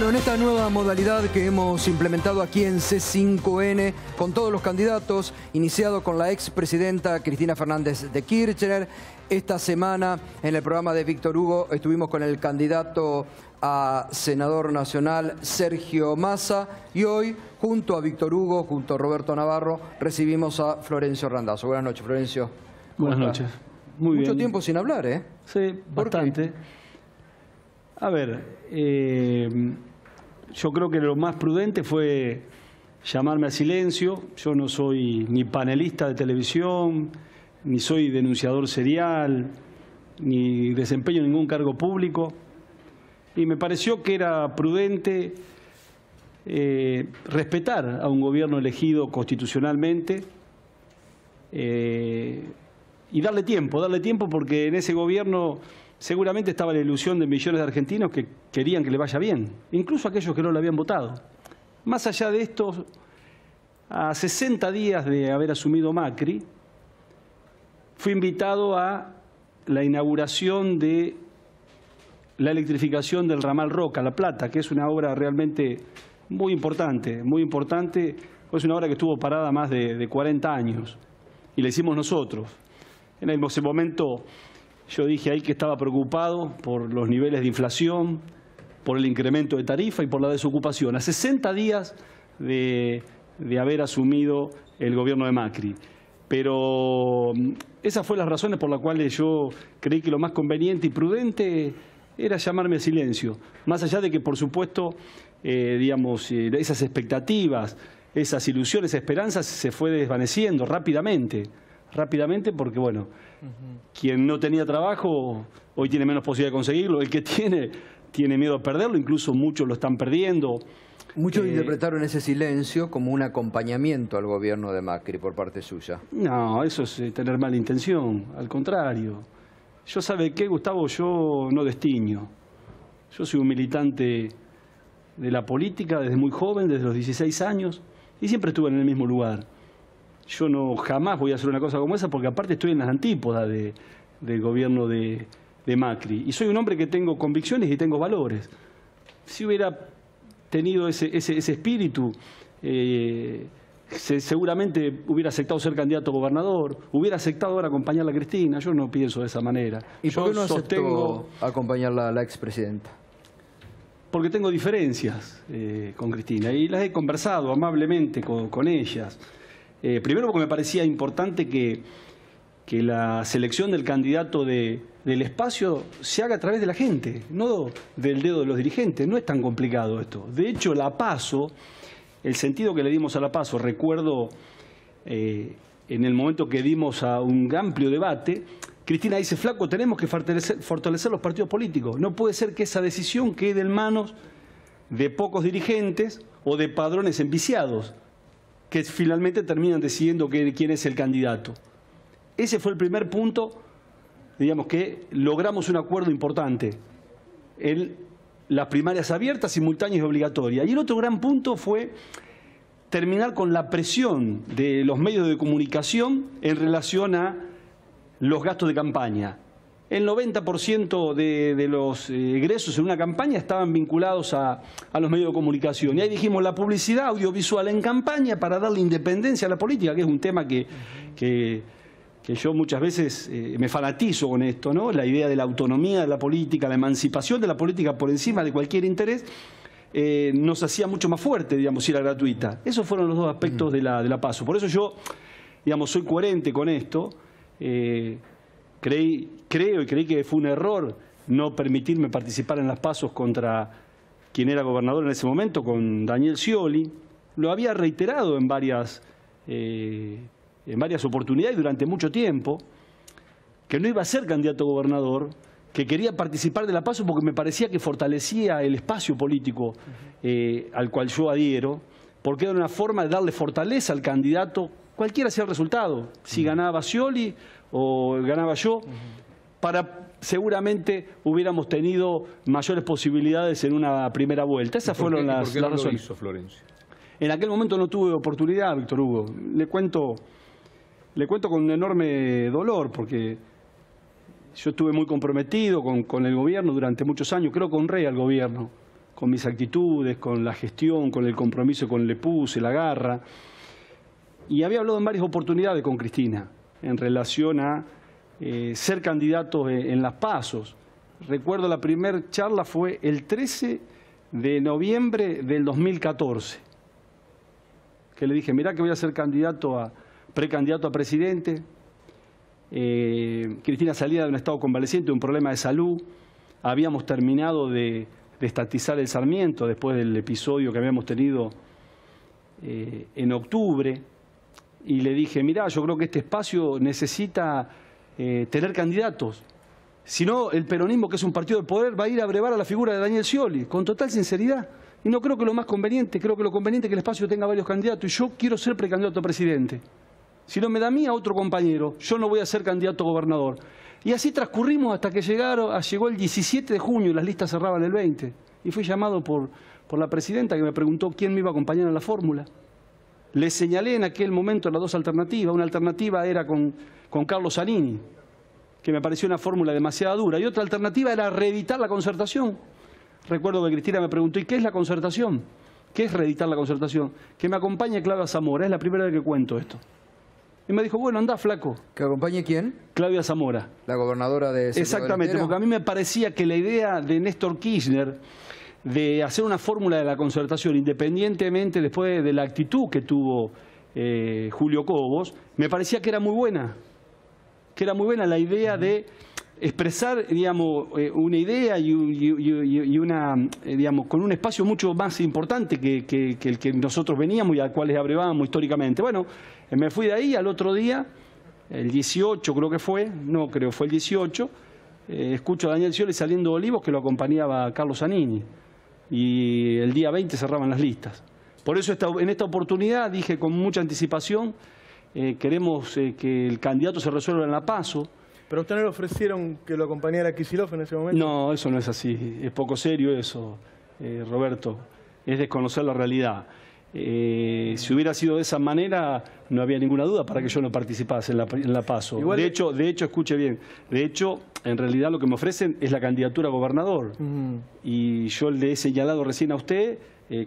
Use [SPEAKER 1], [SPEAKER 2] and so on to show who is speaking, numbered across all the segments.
[SPEAKER 1] Bueno, en esta nueva modalidad que hemos implementado aquí en C5N, con todos los candidatos, iniciado con la expresidenta Cristina Fernández de Kirchner, esta semana en el programa de Víctor Hugo estuvimos con el candidato a senador nacional Sergio Massa y hoy, junto a Víctor Hugo, junto a Roberto Navarro, recibimos a Florencio Randazzo. Buenas noches, Florencio.
[SPEAKER 2] Buenas noches. Muy bien.
[SPEAKER 1] Mucho tiempo sin hablar, ¿eh?
[SPEAKER 2] Sí, bastante. A ver, yo creo que lo más prudente fue llamarme a silencio. Yo no soy ni panelista de televisión, ni soy denunciador serial, ni desempeño ningún cargo público. Y me pareció que era prudente respetar a un gobierno elegido constitucionalmente y darle tiempo porque en ese gobierno seguramente estaba la ilusión de millones de argentinos que querían que le vaya bien, incluso aquellos que no le habían votado. Más allá de esto, a 60 días de haber asumido Macri, fui invitado a la inauguración de la electrificación del ramal Roca, La Plata, que es una obra realmente muy importante, es una obra que estuvo parada más de 40 años y la hicimos nosotros. En ese momento yo dije ahí que estaba preocupado por los niveles de inflación, por el incremento de tarifa y por la desocupación. A 60 días de haber asumido el gobierno de Macri. Pero esas fueron las razones por las cuales yo creí que lo más conveniente y prudente era llamarme a silencio. Más allá de que, por supuesto, esas expectativas, esas ilusiones, esas esperanzas se fue desvaneciendo rápidamente porque, bueno, quien no tenía trabajo hoy tiene menos posibilidad de conseguirlo, el que tiene miedo a perderlo, incluso muchos lo están perdiendo.
[SPEAKER 1] Muchos interpretaron ese silencio como un acompañamiento al gobierno de Macri por parte suya.
[SPEAKER 2] No, eso es tener mala intención, al contrario. Yo, ¿sabe qué, Gustavo? Yo no destiño. Yo soy un militante de la política desde muy joven, desde los 16 años, y siempre estuve en el mismo lugar. Yo jamás voy a hacer una cosa como esa porque aparte estoy en las antípodas del gobierno de Macri. Y soy un hombre que tengo convicciones y tengo valores. Si hubiera tenido ese espíritu, seguramente hubiera aceptado ser candidato a gobernador, hubiera aceptado ahora acompañar a Cristina. Yo no pienso de esa manera.
[SPEAKER 1] ¿Y por qué no aceptó acompañar a la expresidenta?
[SPEAKER 2] Porque tengo diferencias con Cristina y las he conversado amablemente con ellas. Primero porque me parecía importante que la selección del candidato del espacio se haga a través de la gente, no del dedo de los dirigentes. No es tan complicado esto. De hecho, la PASO, el sentido que le dimos a la PASO, recuerdo en el momento que dimos a un amplio debate, Cristina dice: flaco, tenemos que fortalecer los partidos políticos. No puede ser que esa decisión quede en manos de pocos dirigentes o de padrones enviciados, que finalmente terminan decidiendo quién es el candidato. Ese fue el primer punto, que logramos un acuerdo importante en las primarias abiertas, simultáneas y obligatorias. Y el otro gran punto fue terminar con la presión de los medios de comunicación en relación a los gastos de campaña. El 90% de los egresos en una campaña estaban vinculados a los medios de comunicación. Y ahí dijimos: la publicidad audiovisual en campaña para darle independencia a la política, que es un tema que yo muchas veces me fanatizo con esto, ¿no? La idea de la autonomía de la política, la emancipación de la política por encima de cualquier interés, nos hacía mucho más fuerte, si era gratuita. Esos fueron los dos aspectos de la PASO. Por eso yo, soy coherente con esto. Creí que fue un error no permitirme participar en las PASOs contra quien era gobernador en ese momento, con Daniel Scioli. Lo había reiterado en varias oportunidades durante mucho tiempo, que no iba a ser candidato a gobernador, que quería participar de la PASO porque me parecía que fortalecía el espacio político al cual yo adhiero, porque era una forma de darle fortaleza al candidato, cualquiera sea el resultado, si ganaba Scioli o ganaba yo, seguramente hubiéramos tenido mayores posibilidades en una primera vuelta. Esas fueron las razones. ¿Por qué no lo hizo, Florencio? En aquel momento no tuve oportunidad, Víctor Hugo. Le cuento con un enorme dolor, porque yo estuve muy comprometido con el gobierno durante muchos años. Creo que honré al gobierno con mis actitudes, con la gestión, con el compromiso que le puse, la garra. Y había hablado en varias oportunidades con Cristina en relación a ser candidato en las PASOs. Recuerdo la primera charla fue el 13 de noviembre del 2014, que le dije, mirá que voy a ser precandidato a presidente. Cristina salía de un estado convaleciente, de un problema de salud. Habíamos terminado de estatizar el Sarmiento después del episodio que habíamos tenido en octubre. Y le dije, mirá, yo creo que este espacio necesita tener candidatos. Si no, el peronismo, que es un partido de poder, va a ir a brevar a la figura de Daniel Scioli, con total sinceridad. Y no creo que lo más conveniente, creo que lo conveniente es que el espacio tenga varios candidatos. Y yo quiero ser precandidato a presidente. Si no me da a mí, a otro compañero, yo no voy a ser candidato a gobernador. Y así transcurrimos hasta que llegó el 17 de junio, las listas cerraban el 20. Y fui llamado por la presidenta, que me preguntó quién me iba a acompañar en la fórmula. Le señalé en aquel momento las dos alternativas. Una alternativa era con Carlos Zanini, que me pareció una fórmula demasiado dura. Y otra alternativa era reeditar la concertación. Recuerdo que Cristina me preguntó, ¿y qué es la concertación? ¿Qué es reeditar la concertación? Que me acompañe Claudia Zamora. Es la primera vez que cuento esto. Y me dijo, bueno, anda, flaco.
[SPEAKER 1] ¿Que acompañe quién?
[SPEAKER 2] Claudia Zamora.
[SPEAKER 1] La gobernadora de...
[SPEAKER 2] Exactamente, porque a mí me parecía que la idea de Néstor Kirchner de hacer una fórmula de la concertación, independientemente después de la actitud que tuvo Julio Cobos, me parecía que era muy buena. Que era muy buena la idea de expresar, digamos, una idea y una, digamos, con un espacio mucho más importante que el que nosotros veníamos y al cual les abrevábamos históricamente. Bueno, me fui de ahí. Al otro día, el 18 creo que fue, no creo, fue el 18, escucho a Daniel Scioli saliendo de Olivos, que lo acompañaba Carlos Zanini. Y el día 20 cerraban las listas. Por eso en esta oportunidad dije con mucha anticipación, queremos que el candidato se resuelva en la PASO.
[SPEAKER 3] ¿Pero a usted no le ofrecieron que lo acompañara Kicillof en ese momento?
[SPEAKER 2] No, eso no es así. Es poco serio eso, Roberto. Es desconocer la realidad. Si hubiera sido de esa manera, no había ninguna duda para que yo no participase en la PASO. Igual de hecho, escuche bien, de hecho, en realidad lo que me ofrecen es la candidatura a gobernador. Y yo le he señalado recién a usted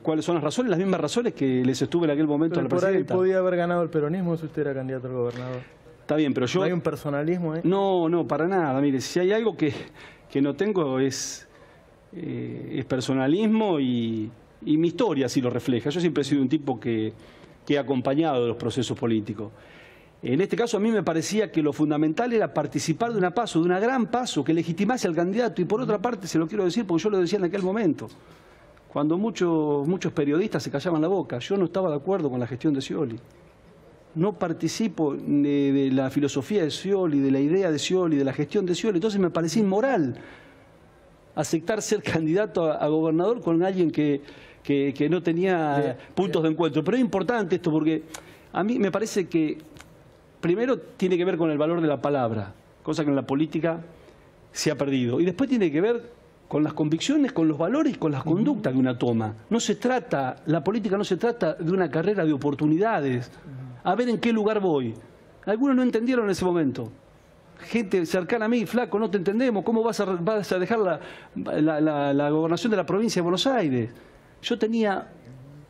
[SPEAKER 2] cuáles son las razones, las mismas razones que les estuve en aquel momento a la presidenta.
[SPEAKER 3] Por ahí podía haber ganado el peronismo si usted era candidato a gobernador.
[SPEAKER 2] Está bien, pero yo...
[SPEAKER 3] ¿No hay un personalismo ahí?
[SPEAKER 2] No, no, para nada. Mire, si hay algo que no tengo es personalismo y mi historia así lo refleja. Yo siempre he sido un tipo que he acompañado de los procesos políticos. En este caso a mí me parecía que lo fundamental era participar de una PASO, de una gran PASO, que legitimase al candidato. Y por otra parte, se lo quiero decir porque yo lo decía en aquel momento, cuando muchos periodistas se callaban la boca, yo no estaba de acuerdo con la gestión de Scioli. No participo de la filosofía de Scioli, de la idea de Scioli, de la gestión de Scioli. Entonces me parecía inmoral aceptar ser candidato a gobernador con alguien que no tenía puntos de encuentro. Pero es importante esto porque a mí me parece que primero tiene que ver con el valor de la palabra, cosa que en la política se ha perdido. Y después tiene que ver con las convicciones, con los valores y con las conductas que una toma. La política no se trata de una carrera de oportunidades. A ver en qué lugar voy. Algunos no entendieron en ese momento. Gente cercana a mí, flaco, no te entendemos. ¿Cómo vas a dejar la gobernación de la provincia de Buenos Aires? Yo tenía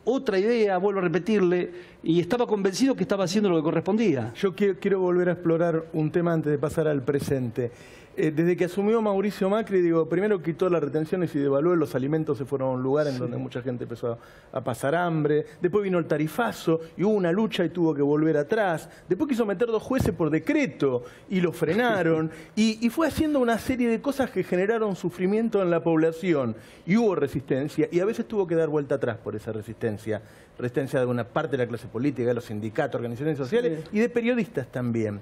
[SPEAKER 2] otra idea, vuelvo a repetirle, y estaba convencido que estaba haciendo lo que correspondía.
[SPEAKER 3] Yo quiero volver a explorar un tema antes de pasar al presente. Desde que asumió Mauricio Macri, primero quitó las retenciones y devaluó, los alimentos se fueron a un lugar en donde mucha gente empezó a pasar hambre. Después vino el tarifazo y hubo una lucha y tuvo que volver atrás. Después quiso meter 2 jueces por decreto y lo frenaron. Y fue haciendo una serie de cosas que generaron sufrimiento en la población. Y hubo resistencia y a veces tuvo que dar vuelta atrás por esa resistencia. Resistencia de una parte de la clase política, de los sindicatos, organizaciones sociales y de periodistas también.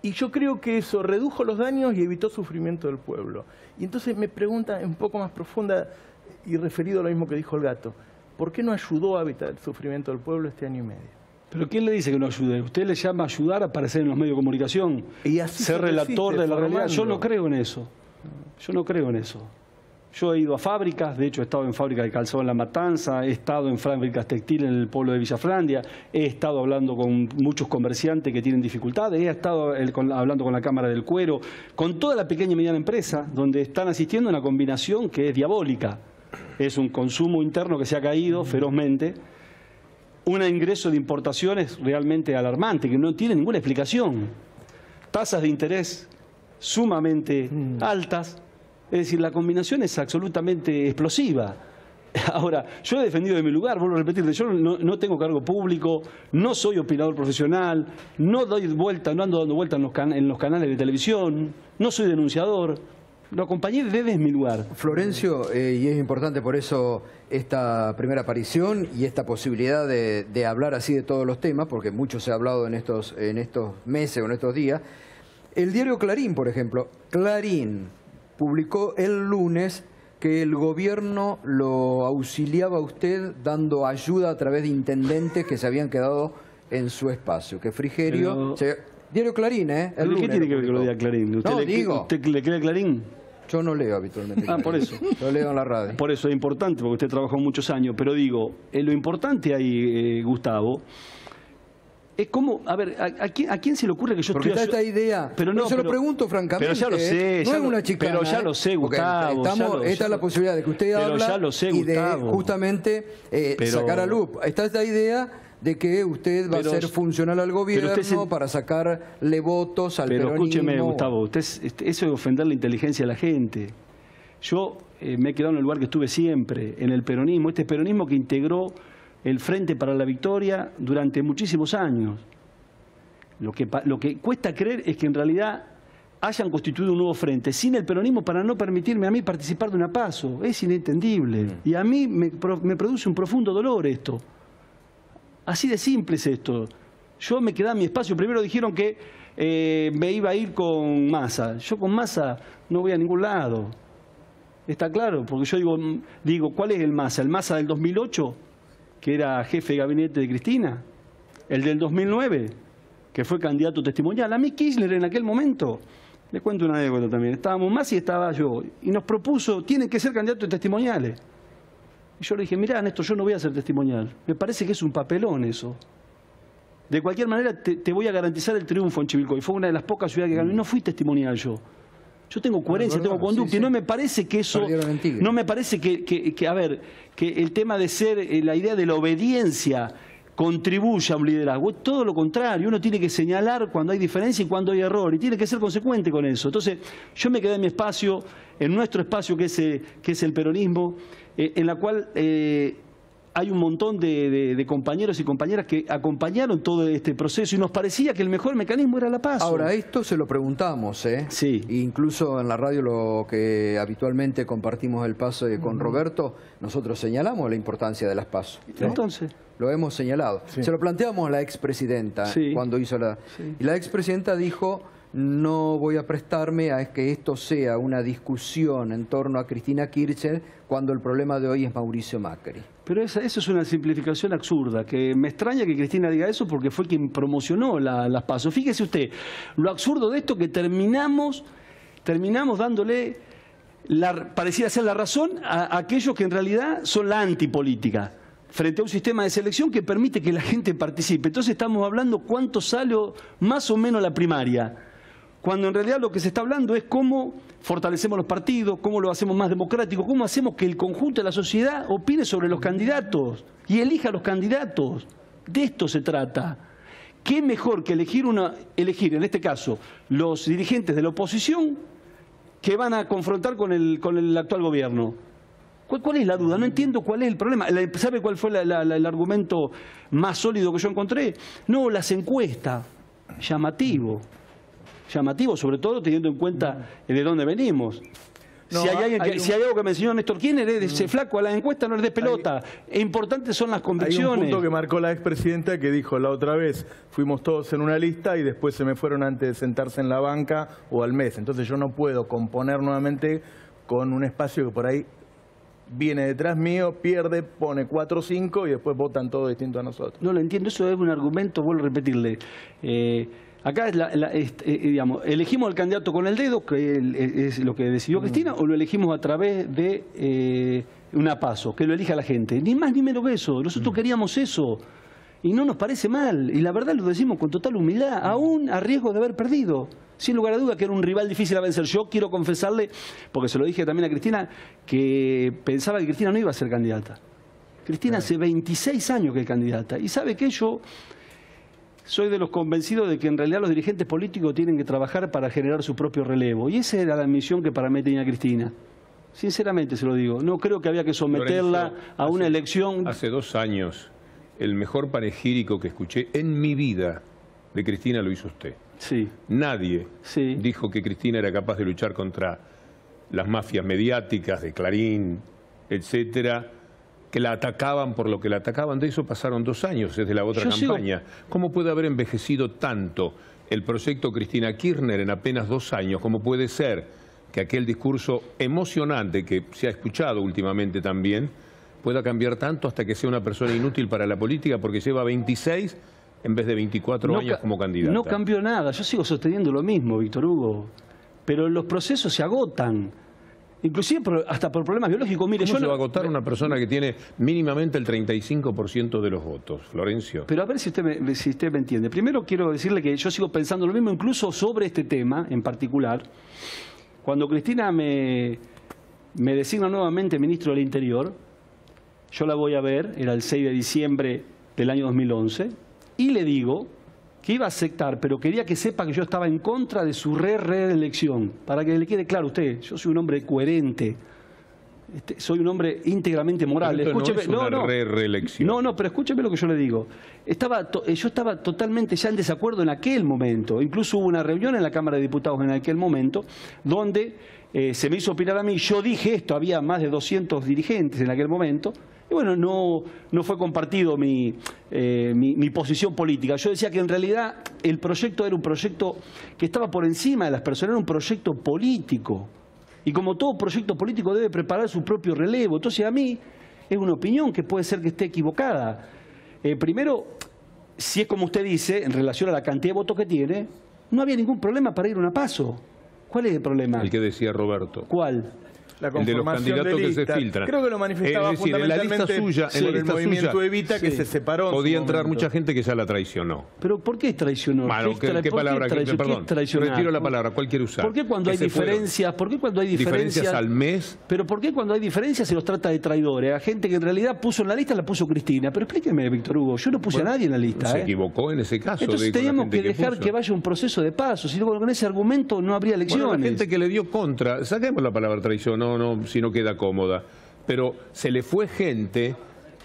[SPEAKER 3] Y yo creo que eso redujo los daños y evitó sufrimiento del pueblo. Y entonces me pregunta un poco más profunda y referido a lo mismo que dijo el gato, ¿por qué no ayudó a evitar el sufrimiento del pueblo este año y medio?
[SPEAKER 2] ¿Pero quién le dice que no ayude? ¿Usted le llama a ayudar a aparecer en los medios de comunicación?
[SPEAKER 3] Y así
[SPEAKER 2] ser relator de la realidad. Yo no creo en eso. Yo no creo en eso. Yo he ido a fábricas, de hecho he estado en fábricas de calzado en La Matanza, he estado en fábricas textiles en el pueblo de Villafrandia, he estado hablando con muchos comerciantes que tienen dificultades, he estado hablando con la Cámara del Cuero, con toda la pequeña y mediana empresa, donde están asistiendo a una combinación que es diabólica. es un consumo interno que se ha caído ferozmente, un ingreso de importaciones realmente alarmante, que no tiene ninguna explicación, tasas de interés sumamente altas, es decir, la combinación es absolutamente explosiva. Ahora, yo he defendido de mi lugar, vuelvo a repetirle, yo no tengo cargo público, no soy opinador profesional, no doy vuelta, no ando dando vueltas en los canales de televisión, no soy denunciador, lo acompañé desde mi lugar.
[SPEAKER 1] Florencio, y es importante por eso esta primera aparición y esta posibilidad de hablar así de todos los temas, porque mucho se ha hablado en estos meses o en estos días. El diario Clarín, por ejemplo, Clarín publicó el lunes que el gobierno lo auxiliaba a usted dando ayuda a través de intendentes que se habían quedado en su espacio, que Frigerio... Diario Clarín, ¿eh?
[SPEAKER 2] ¿Qué tiene que ver con lo de Clarín? ¿Usted le cree Clarín?
[SPEAKER 1] Yo no leo habitualmente.
[SPEAKER 2] Por eso.
[SPEAKER 1] Lo leo en la radio.
[SPEAKER 2] Por eso es importante, porque usted trabajó muchos años. Pero digo, lo importante ahí, Gustavo, es como, a ver, ¿a quién se le ocurre que yo
[SPEAKER 1] porque
[SPEAKER 2] estoy...
[SPEAKER 1] Porque está esta idea,
[SPEAKER 2] pero no,
[SPEAKER 1] se lo pregunto francamente.
[SPEAKER 2] Pero ya lo sé.
[SPEAKER 1] No es una chicana.
[SPEAKER 2] Pero ya lo sé, Gustavo.
[SPEAKER 1] Esta es la posibilidad de que usted habla
[SPEAKER 2] ya lo sé,
[SPEAKER 1] y de
[SPEAKER 2] Gustavo.
[SPEAKER 1] Justamente sacar a luz. Está esta idea de que usted va a ser funcional al gobierno para sacarle votos al peronismo.
[SPEAKER 2] Pero escúcheme, Gustavo, eso es ofender la inteligencia de la gente. Yo me he quedado en el lugar que estuve siempre, en el peronismo. Este peronismo que integró el Frente para la Victoria durante muchísimos años. Lo que cuesta creer es que en realidad hayan constituido un nuevo frente sin el peronismo para no permitirme a mí participar de una PASO. Es inentendible. Y a mí me produce un profundo dolor esto. Así de simple es esto. Yo me quedé en mi espacio. Primero dijeron que me iba a ir con Massa. Yo con Massa no voy a ningún lado. Está claro, porque yo digo, ¿cuál es el Massa? ¿El Massa del 2008, que era jefe de gabinete de Cristina? ¿El del 2009, que fue candidato testimonial? A mí Kirchner en aquel momento, le cuento una anécdota también, estábamos Massa y estaba yo, y nos propuso, tienen que ser candidatos testimoniales. Y yo le dije, mirá, Néstor, yo no voy a ser testimonial. Me parece que es un papelón eso. De cualquier manera, te voy a garantizar el triunfo en Chivilcoy. Fue una de las pocas ciudades que ganó. Y no fui testimonial yo. Yo tengo coherencia, tengo conducta. Y no me parece que eso... No me parece que el tema de ser, la idea de la obediencia contribuya a un liderazgo. Es todo lo contrario. Uno tiene que señalar cuando hay diferencia y cuando hay error. Y tiene que ser consecuente con eso. Entonces, yo me quedé en mi espacio, en nuestro espacio que es el peronismo, en la cual hay un montón de compañeros y compañeras que acompañaron todo este proceso y nos parecía que el mejor mecanismo era la PASO.
[SPEAKER 1] Ahora, esto se lo preguntamos, ¿eh?
[SPEAKER 2] Sí.
[SPEAKER 1] Incluso en la radio, lo que habitualmente compartimos el PASO con Roberto, nosotros señalamos la importancia de las PASO, ¿no?
[SPEAKER 2] Entonces...
[SPEAKER 1] Lo hemos señalado. Sí. Se lo planteamos a la expresidenta cuando hizo la... Y la expresidenta dijo, no voy a prestarme a que esto sea una discusión en torno a Cristina Kirchner cuando el problema de hoy es Mauricio Macri.
[SPEAKER 2] Pero eso es una simplificación absurda, que me extraña que Cristina diga eso porque fue quien promocionó las PASO. Fíjese usted, lo absurdo de esto que terminamos dándole, pareciera ser la razón a aquellos que en realidad son la antipolítica, frente a un sistema de selección que permite que la gente participe. Entonces estamos hablando cuánto sale más o menos la primaria, cuando en realidad lo que se está hablando es cómo fortalecemos los partidos, cómo lo hacemos más democrático, cómo hacemos que el conjunto de la sociedad opine sobre los candidatos y elija a los candidatos. De esto se trata. ¿Qué mejor que elegir en este caso, los dirigentes de la oposición que van a confrontar con el actual gobierno? ¿Cuál es la duda? No entiendo cuál es el problema. ¿Sabe cuál fue el argumento más sólido que yo encontré? No, las encuestas. Llamativo. Llamativo, sobre todo teniendo en cuenta de dónde venimos. No, si hay algo que me enseñó Néstor Kirchner es de ese flaco, a la encuesta no es de pelota. Importantes son las convicciones.
[SPEAKER 3] Hay un punto que marcó la expresidenta que dijo la otra vez, fuimos todos en una lista y después se me fueron antes de sentarse en la banca o al mes. Entonces yo no puedo componer nuevamente con un espacio que por ahí viene detrás mío, pierde, pone 4 o 5 y después votan todo distinto a nosotros.
[SPEAKER 2] No lo entiendo, eso es un argumento, vuelvo a repetirle. Acá digamos, elegimos al candidato con el dedo, que es lo que decidió Cristina, o lo elegimos a través de una PASO, que lo elija la gente. Ni más ni menos que eso. Nosotros queríamos eso. Y no nos parece mal. Y la verdad lo decimos con total humildad, aún a riesgo de haber perdido. Sin lugar a duda que era un rival difícil a vencer. Yo quiero confesarle, porque se lo dije también a Cristina, que pensaba que Cristina no iba a ser candidata. Cristina hace 26 años que es candidata. Y sabe que yo soy de los convencidos de que en realidad los dirigentes políticos tienen que trabajar para generar su propio relevo. Y esa era la misión que para mí tenía Cristina. Sinceramente se lo digo. No creo que había que someterla a una elección.
[SPEAKER 4] Hace 2 años, el mejor panegírico que escuché en mi vida de Cristina lo hizo usted.
[SPEAKER 2] Sí.
[SPEAKER 4] Nadie dijo que Cristina era capaz de luchar contra las mafias mediáticas de Clarín, etcétera, que la atacaban por lo que la atacaban. De eso pasaron 2 años desde la otra campaña. ¿Cómo puede haber envejecido tanto el proyecto Cristina Kirchner en apenas 2 años? ¿Cómo puede ser que aquel discurso emocionante que se ha escuchado últimamente también pueda cambiar tanto hasta que sea una persona inútil para la política porque lleva 26 en vez de 24 años como candidata?
[SPEAKER 2] No cambió nada. Yo sigo sosteniendo lo mismo, Víctor Hugo. Pero los procesos se agotan. Inclusive hasta por problemas biológicos. Mire,
[SPEAKER 4] ¿Cómo se va a agotar una persona que tiene mínimamente el 35% de los votos, Florencio?
[SPEAKER 2] Pero a ver si usted me entiende. Primero quiero decirle que yo sigo pensando lo mismo, incluso sobre este tema en particular. Cuando Cristina me designa nuevamente ministro del Interior, yo la voy a ver, era el 6 de diciembre del año 2011, y le digo que iba a aceptar, pero quería que sepa que yo estaba en contra de su reelección. Para que le quede claro a usted, yo soy un hombre coherente, soy un hombre íntegramente moral.
[SPEAKER 4] Escúcheme, no es una reelección.
[SPEAKER 2] No, pero escúcheme lo que yo le digo. Yo estaba totalmente ya en desacuerdo en aquel momento. Incluso hubo una reunión en la Cámara de Diputados en aquel momento donde se me hizo opinar a mí. Yo dije esto, había más de 200 dirigentes en aquel momento. Y bueno, no fue compartido mi posición política. Yo decía que en realidad el proyecto era un proyecto que estaba por encima de las personas, era un proyecto político. Y como todo proyecto político debe preparar su propio relevo. Entonces a mí es una opinión que puede ser que esté equivocada. Primero, si es como usted dice, en relación a la cantidad de votos que tiene, no había ningún problema para ir a una PASO. ¿Cuál es el problema?
[SPEAKER 4] El que decía Roberto.
[SPEAKER 2] ¿Cuál?
[SPEAKER 3] La
[SPEAKER 4] el de los candidatos que se filtran.
[SPEAKER 3] Creo que lo manifestaba
[SPEAKER 4] es decir,
[SPEAKER 3] fundamentalmente
[SPEAKER 4] en la lista
[SPEAKER 3] movimiento Evita, que se separó.
[SPEAKER 4] Podía entrar mucha gente que ya la traicionó.
[SPEAKER 2] ¿Pero por qué traicionó?
[SPEAKER 4] Bueno, ¿qué palabra? Perdón, retiro la palabra. ¿Cuál quiere usar?
[SPEAKER 2] ¿Por qué cuando hay diferencias? ¿Por qué cuando hay diferencias
[SPEAKER 4] al mes?
[SPEAKER 2] Pero ¿por qué cuando hay diferencias se los trata de traidores? A gente que en realidad puso en la lista, la puso Cristina. Pero explíqueme, Víctor Hugo, yo no puse a nadie en la lista.
[SPEAKER 4] Se equivocó en ese caso.
[SPEAKER 2] Entonces teníamos que dejar que vaya un proceso de paso. Si no, con ese argumento no habría elecciones.
[SPEAKER 4] Bueno, la gente que le dio contra, saquemos la palabra traición, si no queda cómoda, pero se le fue gente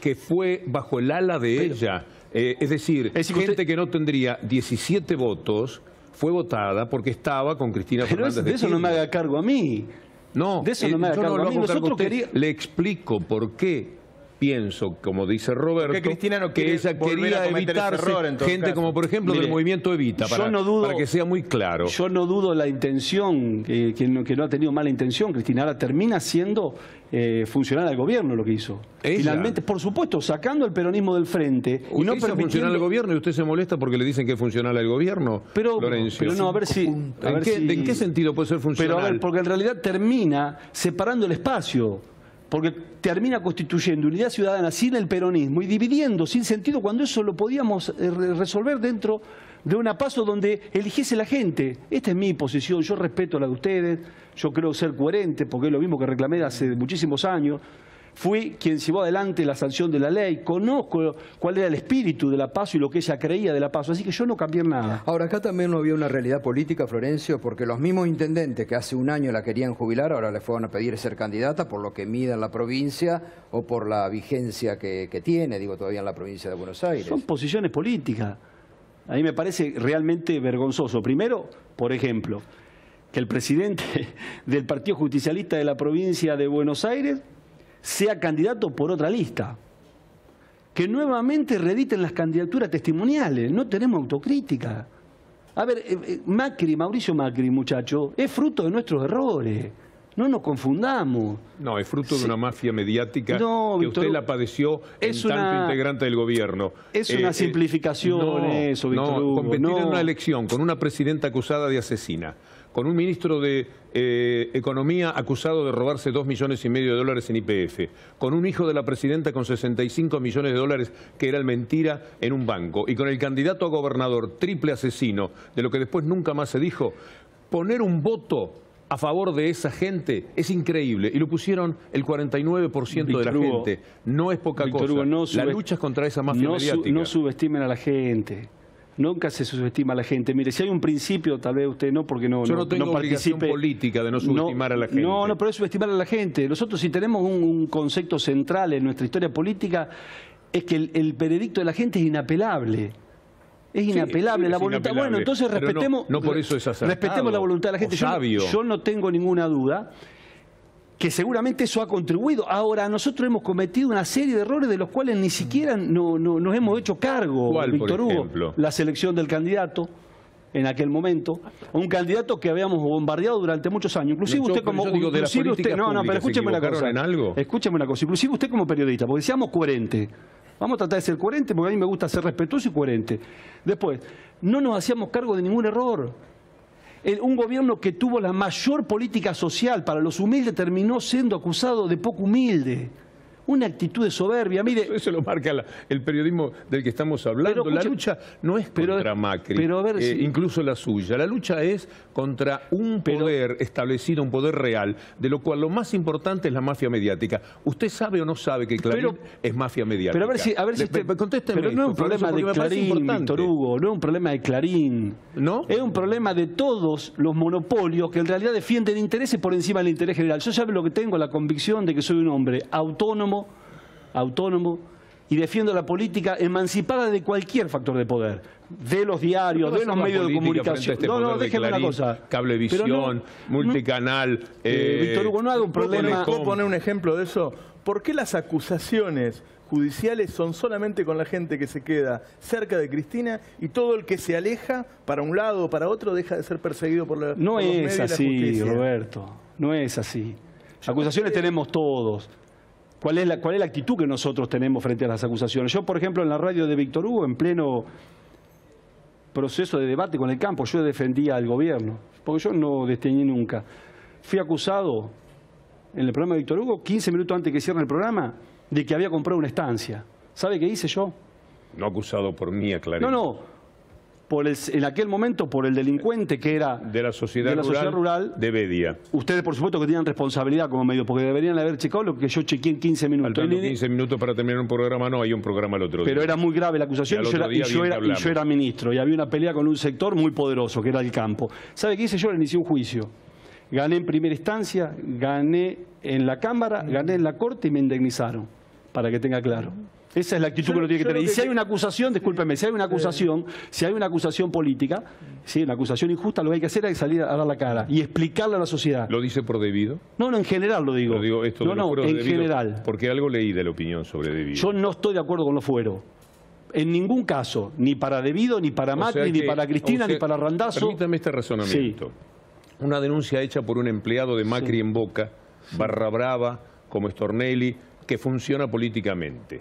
[SPEAKER 4] que fue bajo el ala de ella, es decir, gente que no tendría 17 votos, fue votada porque estaba con Cristina Fernández de Kirchner.
[SPEAKER 2] Eso no me haga cargo a mí.
[SPEAKER 4] No,
[SPEAKER 2] de eso no me haga cargo a mí.
[SPEAKER 4] Le explico por qué pienso, como dice Roberto,
[SPEAKER 3] que
[SPEAKER 4] ella quería evitarse gente como por ejemplo del movimiento Evita, para que sea muy claro.
[SPEAKER 2] Yo no dudo la intención, que no ha tenido mala intención. Cristina ahora termina siendo funcional al gobierno lo que hizo. Finalmente, por supuesto, sacando el peronismo del frente.
[SPEAKER 4] Y no permitiendo funcional al gobierno, y usted se molesta porque le dicen que es funcional al gobierno, Florencio.
[SPEAKER 2] Pero no, a ver si...
[SPEAKER 4] ¿En qué sentido puede ser funcional?
[SPEAKER 2] Pero a ver, porque en realidad termina separando el espacio. Porque termina constituyendo unidad ciudadana sin el peronismo y dividiendo sin sentido cuando eso lo podíamos resolver dentro de una PASO donde eligiese la gente. Esta es mi posición, yo respeto la de ustedes, yo creo ser coherente porque es lo mismo que reclamé hace muchísimos años. Fui quien llevó adelante la sanción de la ley, conozco cuál era el espíritu de la PASO y lo que ella creía de la PASO, así que yo no cambié nada.
[SPEAKER 1] Ahora, acá también no había una realidad política, Florencio, porque los mismos intendentes que hace un año la querían jubilar, ahora le fueron a pedir ser candidata por lo que mida en la provincia o por la vigencia que tiene, digo, todavía en la provincia de Buenos Aires.
[SPEAKER 2] Son posiciones políticas. A mí me parece realmente vergonzoso. Primero, por ejemplo, que el presidente del Partido Justicialista de la provincia de Buenos Aires sea candidato por otra lista. Que nuevamente reediten las candidaturas testimoniales. No tenemos autocrítica. A ver, Mauricio Macri, muchacho, es fruto de nuestros errores. No nos confundamos.
[SPEAKER 4] No, es fruto de una mafia mediática que usted la padeció en tanto integrante del gobierno.
[SPEAKER 2] Es una simplificación eso, Víctor Hugo.
[SPEAKER 4] Competir en una elección con una presidenta acusada de asesina, con un ministro de Economía acusado de robarse $2,5 millones en YPF, con un hijo de la presidenta con $65 millones que era mentira en un banco, y con el candidato a gobernador triple asesino, de lo que después nunca más se dijo, poner un voto a favor de esa gente es increíble. Y lo pusieron el 49% de la gente. No es poca cosa. La lucha es contra esa mafia mediática.
[SPEAKER 2] No subestimen a la gente. Nunca se subestima a la gente. Mire, si hay un principio, tal vez usted no, porque no.
[SPEAKER 4] Yo no tengo obligación política de no subestimar a la gente.
[SPEAKER 2] No, pero es subestimar a la gente. Nosotros, si tenemos un concepto central en nuestra historia política, es que el veredicto de la gente es inapelable. Es inapelable la voluntad. Bueno, entonces respetemos.
[SPEAKER 4] No por eso es acertado.
[SPEAKER 2] Respetemos la voluntad de la gente. Yo no tengo ninguna duda que seguramente eso ha contribuido. Ahora, nosotros hemos cometido una serie de errores de los cuales ni siquiera nos hemos hecho cargo, Víctor Hugo. La selección del candidato en aquel momento, un candidato que habíamos bombardeado durante muchos años. Inclusive usted como...
[SPEAKER 4] pero
[SPEAKER 2] escúcheme una cosa. Escúcheme una cosa. Inclusive usted como periodista, porque seamos coherentes. Vamos a tratar de ser coherentes, porque a mí me gusta ser respetuoso y coherente. Después, no nos hacíamos cargo de ningún error. Un gobierno que tuvo la mayor política social para los humildes terminó siendo acusado de poco humilde. Una actitud de soberbia. Mire,
[SPEAKER 4] eso lo marca el periodismo del que estamos hablando. La lucha no es contra Macri, incluso la suya. La lucha es contra un poder establecido, un poder real, de lo cual lo más importante es la mafia mediática. ¿Usted sabe o no sabe que Clarín es mafia mediática?
[SPEAKER 2] Pero pero no es un problema de Clarín, Víctor Hugo, no es un problema de Clarín.
[SPEAKER 4] ¿No?
[SPEAKER 2] Es un problema de todos los monopolios que en realidad defienden intereses por encima del interés general. Yo sabe lo que tengo, la convicción de que soy un hombre autónomo y defiendo la política emancipada de cualquier factor de poder, de los diarios, de los medios de comunicación.
[SPEAKER 4] Déjeme una cosa. Cablevisión, multicanal.
[SPEAKER 3] Víctor Hugo, no haga un problema. ¿Puedo poner un ejemplo de eso? ¿Por qué las acusaciones judiciales son solamente con la gente que se queda cerca de Cristina y todo el que se aleja para un lado o para otro deja de ser perseguido por los medios y la justicia?
[SPEAKER 2] No es así, Roberto. No es así. Acusaciones tenemos todos. ¿Cuál es la actitud que nosotros tenemos frente a las acusaciones? Yo, por ejemplo, en la radio de Víctor Hugo, en pleno proceso de debate con el campo, yo defendía al gobierno, porque yo no desteñé nunca. Fui acusado en el programa de Víctor Hugo, 15 minutos antes que cierre el programa, de que había comprado una estancia. ¿Sabe qué hice yo?
[SPEAKER 4] No acusado por mí, Clarín.
[SPEAKER 2] No. En aquel momento por el delincuente que era
[SPEAKER 4] de la sociedad rural de Bedia.
[SPEAKER 2] Ustedes, por supuesto, que tenían responsabilidad como medio, porque deberían haber checado lo que yo chequeé en 15 minutos.
[SPEAKER 4] Faltando 15 minutos para terminar un programa, no, hay un programa el otro día.
[SPEAKER 2] Pero era muy grave la acusación y yo era ministro. Y había una pelea con un sector muy poderoso, que era el campo. ¿Sabe qué hice yo? Le inicié un juicio. Gané en primera instancia, gané en la Cámara, gané en la Corte y me indemnizaron, para que tenga claro. Esa es la actitud que uno tiene que tener. Y si hay una acusación, discúlpeme, si hay una acusación política, si hay una acusación injusta, lo que hay que hacer es salir a dar la cara y explicarle a la sociedad.
[SPEAKER 4] ¿Lo dice por debido?
[SPEAKER 2] No, en general lo digo. En general.
[SPEAKER 4] Porque algo leí de la opinión sobre debido.
[SPEAKER 2] Yo no estoy de acuerdo con los fueros. En ningún caso, ni para Debido, ni para Macri, ni para Cristina, ni para Randazzo.
[SPEAKER 4] Permítame este razonamiento. Sí. Una denuncia hecha por un empleado de Macri en Boca, barra brava, como Stornelli, que funciona políticamente,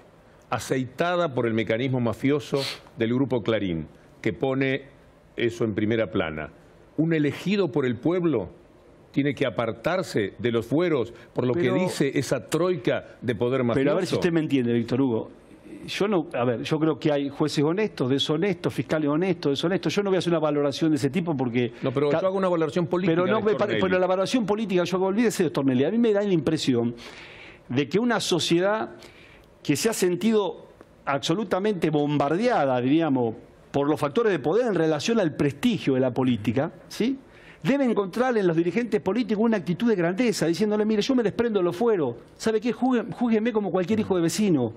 [SPEAKER 4] aceitada por el mecanismo mafioso del grupo Clarín, que pone eso en primera plana. Un elegido por el pueblo tiene que apartarse de los fueros por lo que dice esa troika de poder mafioso.
[SPEAKER 2] Pero a ver si usted me entiende, Víctor Hugo. Yo creo que hay jueces honestos, deshonestos, fiscales honestos, deshonestos. Yo no voy a hacer una valoración de ese tipo porque...
[SPEAKER 4] No, pero yo hago una valoración política.
[SPEAKER 2] Pero la valoración política, olvídese de Stornelli. A mí me da la impresión de que una sociedad que se ha sentido absolutamente bombardeada, diríamos, por los factores de poder en relación al prestigio de la política, ¿sí?, debe encontrar en los dirigentes políticos una actitud de grandeza, diciéndole, mire, yo me desprendo de los fueros, ¿sabe qué? Júgueme como cualquier hijo de vecino.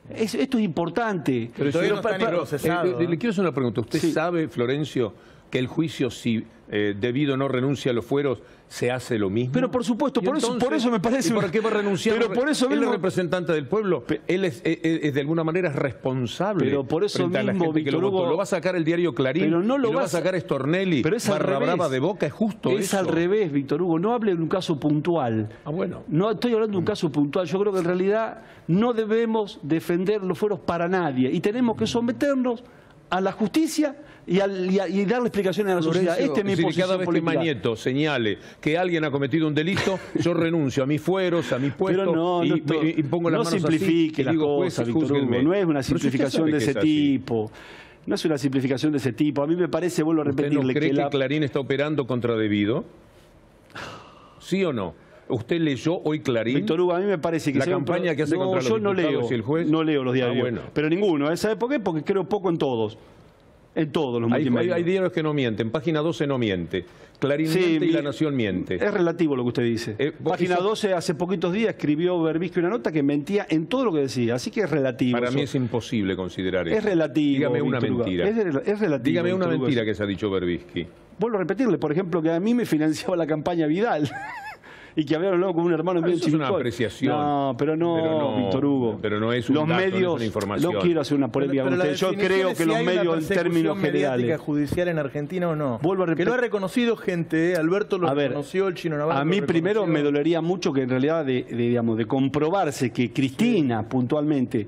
[SPEAKER 2] Esto es importante.
[SPEAKER 4] Pero le quiero hacer una pregunta. ¿Usted sabe, Florencio, que el juicio, si Debido no renuncia a los fueros, se hace lo mismo?
[SPEAKER 2] Pero por supuesto, por eso me parece...
[SPEAKER 4] ¿Y por qué va a renunciar?
[SPEAKER 2] Pero por eso
[SPEAKER 4] él es representante del pueblo, él es de alguna manera responsable.
[SPEAKER 2] Pero por eso mismo, Víctor Hugo,
[SPEAKER 4] lo va a sacar el diario Clarín,
[SPEAKER 2] pero no lo
[SPEAKER 4] va a sacar Stornelli,
[SPEAKER 2] pero es
[SPEAKER 4] barra brava de Boca, es justo eso.
[SPEAKER 2] Es al revés, Víctor Hugo, no hable de un caso puntual.
[SPEAKER 4] Bueno.
[SPEAKER 2] No estoy hablando de un caso puntual, yo creo que en realidad no debemos defender los fueros para nadie y tenemos que someternos a la justicia y darle explicaciones a la sociedad. Esta es mi posición
[SPEAKER 4] cada vez
[SPEAKER 2] política.
[SPEAKER 4] Que Mañeto señale que alguien ha cometido un delito, yo renuncio a mis fueros, a mis puestos y pongo las manos
[SPEAKER 2] simplifique
[SPEAKER 4] así,
[SPEAKER 2] las cosas, Víctor Hugo, no es una simplificación de ese tipo. No es una simplificación de ese tipo. A mí me parece, vuelvo a repetirle,
[SPEAKER 4] ¿Usted no cree que Clarín está operando contra debido? ¿Sí o no? ¿Usted leyó hoy Clarín?
[SPEAKER 2] Víctor Hugo, a mí me parece que...
[SPEAKER 4] La campaña que hace contra los diputados y el juez.
[SPEAKER 2] No leo los diarios.
[SPEAKER 4] Bueno.
[SPEAKER 2] Pero ninguno. ¿Esa época? Porque creo poco en todos. En todos los multimedios.
[SPEAKER 4] Hay diarios que no mienten. Página 12 no miente. Clarín miente y La Nación miente.
[SPEAKER 2] Es relativo lo que usted dice. Página 12 hace poquitos días escribió Berbisky una nota que mentía en todo lo que decía. Así que es relativo.
[SPEAKER 4] Para mí es imposible considerar eso.
[SPEAKER 2] Es relativo.
[SPEAKER 4] Dígame una mentira.
[SPEAKER 2] Es relativo.
[SPEAKER 4] Dígame una mentira que se ha dicho Berbisky.
[SPEAKER 2] Vuelvo a repetirle, por ejemplo, que a mí me financiaba la campaña Vidal. Y que hablaron luego con un hermano mío en
[SPEAKER 4] Chivilcoy. Es una apreciación.
[SPEAKER 2] No, pero no, Víctor Hugo.
[SPEAKER 4] Pero no es un dato,
[SPEAKER 2] medios,
[SPEAKER 4] no es una información.
[SPEAKER 2] No quiero hacer una polémica con usted. Yo creo que los medios, en términos generales...
[SPEAKER 3] judicial en Argentina o no.
[SPEAKER 2] Vuelvo a repetir.
[SPEAKER 3] Que lo ha reconocido gente, Alberto lo reconoció, el Chino Navarro.
[SPEAKER 2] A mí primero me dolería mucho que en realidad, de comprobarse que Cristina, puntualmente,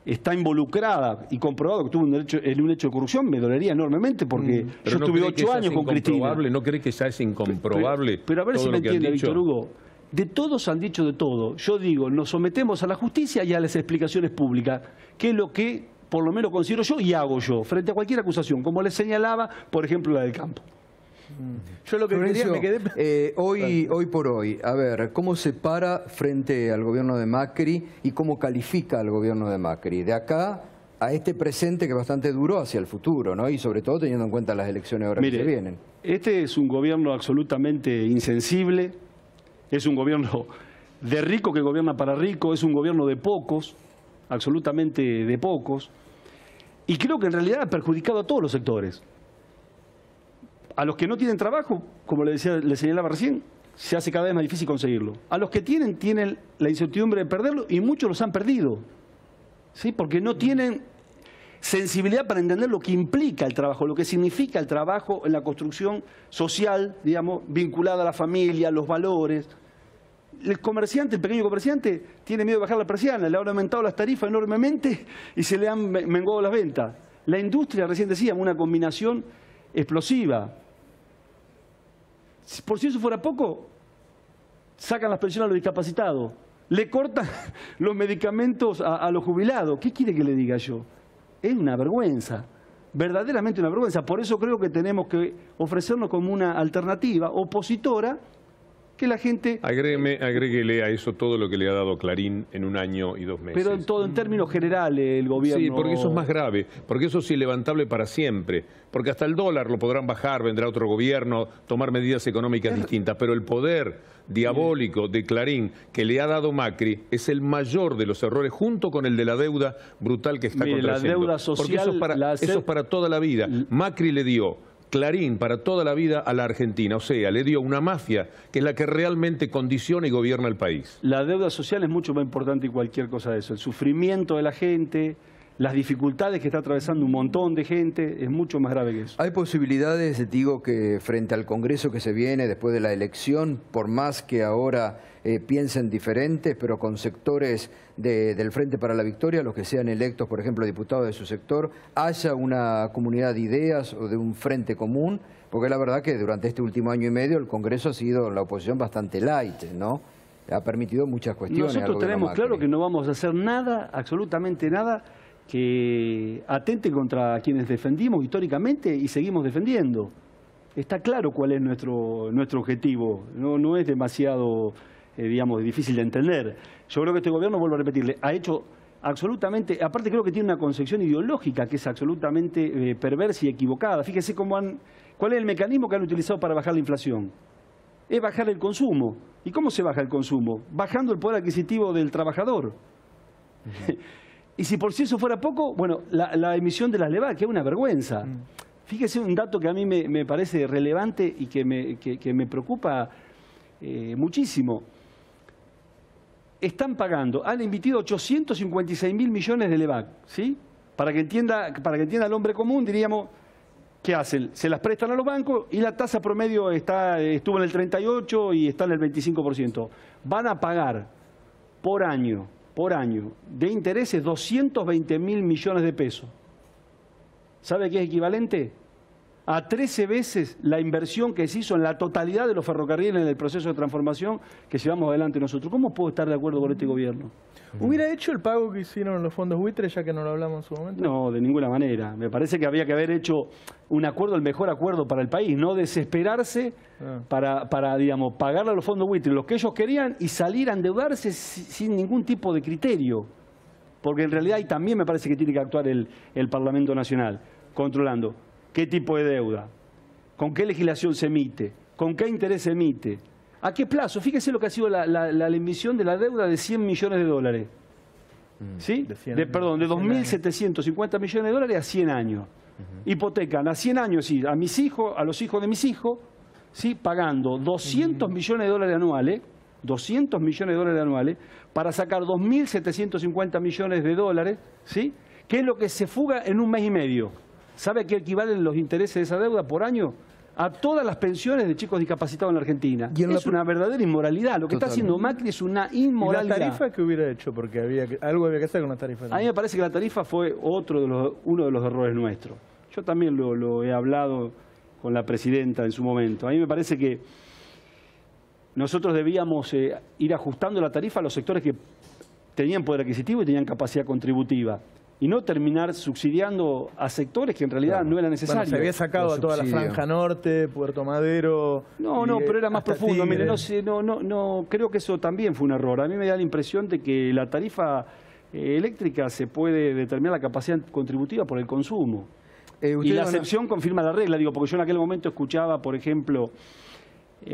[SPEAKER 2] está involucrada y comprobado que tuvo un hecho de corrupción, me dolería enormemente porque yo estuve 8 años con Cristina.
[SPEAKER 4] ¿No cree que ya es incomprobable?
[SPEAKER 2] Pero a ver si me entiende, Víctor Hugo. De todos han dicho de todo. Yo digo, nos sometemos a la justicia y a las explicaciones públicas, que es lo que por lo menos considero yo y hago yo, frente a cualquier acusación, como le señalaba, por ejemplo, la del campo.
[SPEAKER 3] Yo lo que
[SPEAKER 1] Florencio,
[SPEAKER 3] me quedé...
[SPEAKER 1] hoy por hoy, a ver, ¿cómo se para frente al gobierno de Macri y cómo califica al gobierno de Macri? De acá a este presente que es bastante duro hacia el futuro, ¿no? Y sobre todo teniendo en cuenta las elecciones ahora que se vienen.
[SPEAKER 2] Este es un gobierno absolutamente insensible, es un gobierno de rico que gobierna para rico, es un gobierno de pocos, absolutamente de pocos, y creo que en realidad ha perjudicado a todos los sectores. A los que no tienen trabajo, como le señalaba recién, se hace cada vez más difícil conseguirlo. A los que tienen la incertidumbre de perderlo y muchos los han perdido, ¿sí? Porque no tienen sensibilidad para entender lo que implica el trabajo, lo que significa el trabajo en la construcción social, digamos, vinculada a la familia, a los valores. El comerciante, el pequeño comerciante, tiene miedo de bajar la persiana, le han aumentado las tarifas enormemente y se le han menguado las ventas. La industria, recién decíamos, una combinación explosiva. Por si eso fuera poco, sacan las pensiones a los discapacitados, le cortan los medicamentos a los jubilados. ¿Qué quiere que le diga yo? Es una vergüenza, verdaderamente una vergüenza. Por eso creo que tenemos que ofrecernos como una alternativa opositora que la gente...
[SPEAKER 4] Agréguele a eso todo lo que le ha dado Clarín en 1 año y 2 meses.
[SPEAKER 2] Pero en todo en términos generales el gobierno...
[SPEAKER 4] Sí, porque eso es más grave, porque eso es ilevantable para siempre, porque hasta el dólar lo podrán bajar, vendrá otro gobierno, tomar medidas económicas distintas, pero el poder diabólico de Clarín que le ha dado Macri es el mayor de los errores, junto con el de la deuda brutal que está contrayendo.
[SPEAKER 2] La deuda social...
[SPEAKER 4] Porque eso es para toda la vida. Macri le dio Clarín para toda la vida a la Argentina, o sea, le dio una mafia que es la que realmente condiciona y gobierna el país.
[SPEAKER 2] La deuda social es mucho más importante que cualquier cosa de eso. El sufrimiento de la gente, las dificultades que está atravesando un montón de gente, es mucho más grave que eso.
[SPEAKER 1] ¿Hay posibilidades, digo, que frente al Congreso que se viene después de la elección, por más que ahora piensen diferentes, pero con sectores del Frente para la Victoria, los que sean electos, por ejemplo, diputados de su sector, haya una comunidad de ideas o de un frente común? Porque la verdad que durante este último año y medio el Congreso ha sido la oposición bastante light, ¿no? Ha permitido muchas cuestiones.
[SPEAKER 2] Nosotros tenemos claro que no vamos a hacer nada, absolutamente nada, que atente contra quienes defendimos históricamente y seguimos defendiendo. Está claro cuál es nuestro objetivo, no es demasiado, digamos, difícil de entender. Yo creo que este gobierno, vuelvo a repetirle, ha hecho absolutamente, aparte creo que tiene una concepción ideológica que es absolutamente perversa y equivocada. Fíjese cuál es el mecanismo que han utilizado para bajar la inflación. Es bajar el consumo. ¿Y cómo se baja el consumo? Bajando el poder adquisitivo del trabajador. Y si por si eso fuera poco, bueno, la emisión de las LEVAD, que es una vergüenza. Fíjese un dato que a mí me parece relevante y que me preocupa muchísimo. Están pagando, han emitido 856.000 millones de LEVAD, ¿sí? Para que entienda el hombre común, diríamos, ¿qué hacen? Se las prestan a los bancos y la tasa promedio estuvo en el 38% y está en el 25%. Van a pagar por año de intereses 220.000 millones de pesos. ¿Sabe qué es equivalente? a 13 veces la inversión que se hizo en la totalidad de los ferrocarriles en el proceso de transformación que llevamos adelante nosotros. ¿Cómo puedo estar de acuerdo con este gobierno?
[SPEAKER 3] ¿Hubiera hecho el pago que hicieron los fondos buitres, ya que no lo hablamos en su momento?
[SPEAKER 2] No, de ninguna manera. Me parece que había que haber hecho un acuerdo, el mejor acuerdo para el país, no desesperarse para digamos, pagarle a los fondos buitres lo que ellos querían y salir a endeudarse sin ningún tipo de criterio. Porque en realidad ahí también me parece que tiene que actuar el Parlamento Nacional, controlando qué tipo de deuda, con qué legislación se emite, con qué interés se emite, a qué plazo. Fíjese lo que ha sido la emisión de la deuda de 100 millones de dólares. ¿Sí? De 2.750 millones de dólares a 100 años. Hipotecan a 100 años, sí, a mis hijos, a los hijos de mis hijos, ¿sí? Pagando 200 millones de dólares anuales, 200 millones de dólares anuales, para sacar 2.750 millones de dólares, ¿sí? Que es lo que se fuga en un mes y medio. ¿Sabe a qué equivalen los intereses de esa deuda por año? A todas las pensiones de chicos discapacitados en la Argentina. Es una verdadera inmoralidad. Lo que está haciendo Macri es una inmoralidad.
[SPEAKER 3] ¿Y la tarifa qué hubiera hecho? Porque algo había que hacer con la tarifa.
[SPEAKER 2] A mí me parece que la tarifa fue uno de los errores nuestros. Yo también lo he hablado con la presidenta en su momento. A mí me parece que nosotros debíamos ir ajustando la tarifa a los sectores que tenían poder adquisitivo y tenían capacidad contributiva. Y no terminar subsidiando a sectores que en realidad no era necesario.
[SPEAKER 3] Bueno, se había sacado a toda la Franja Norte, Puerto Madero...
[SPEAKER 2] No, pero era más profundo. Mire, no, creo que eso también fue un error. A mí me da la impresión de que la tarifa eléctrica se puede determinar la capacidad contributiva por el consumo. Y la excepción confirma la regla, digo, porque yo en aquel momento escuchaba, por ejemplo...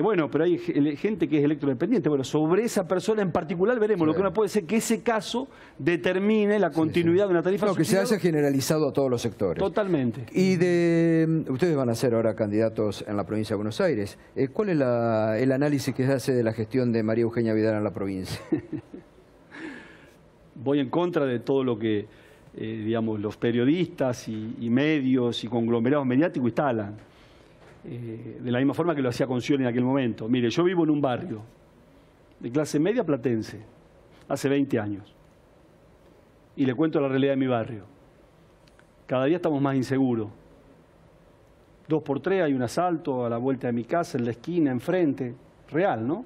[SPEAKER 2] bueno, pero hay gente que es electrodependiente. Bueno, sobre esa persona en particular veremos. Lo que no puede ser que ese caso determine la continuidad de una tarifa
[SPEAKER 1] que se haya generalizado a todos los sectores.
[SPEAKER 2] Totalmente.
[SPEAKER 1] Y ustedes van a ser ahora candidatos en la provincia de Buenos Aires. ¿Cuál es el análisis que se hace de la gestión de María Eugenia Vidal en la provincia?
[SPEAKER 2] Voy en contra de todo lo que, digamos, los periodistas y medios y conglomerados mediáticos instalan. De la misma forma que lo hacía con Scioli en aquel momento. Mire, yo vivo en un barrio de clase media platense, hace 20 años. Y le cuento la realidad de mi barrio. Cada día estamos más inseguros. 2x3 hay un asalto a la vuelta de mi casa, en la esquina, enfrente. Real, ¿no?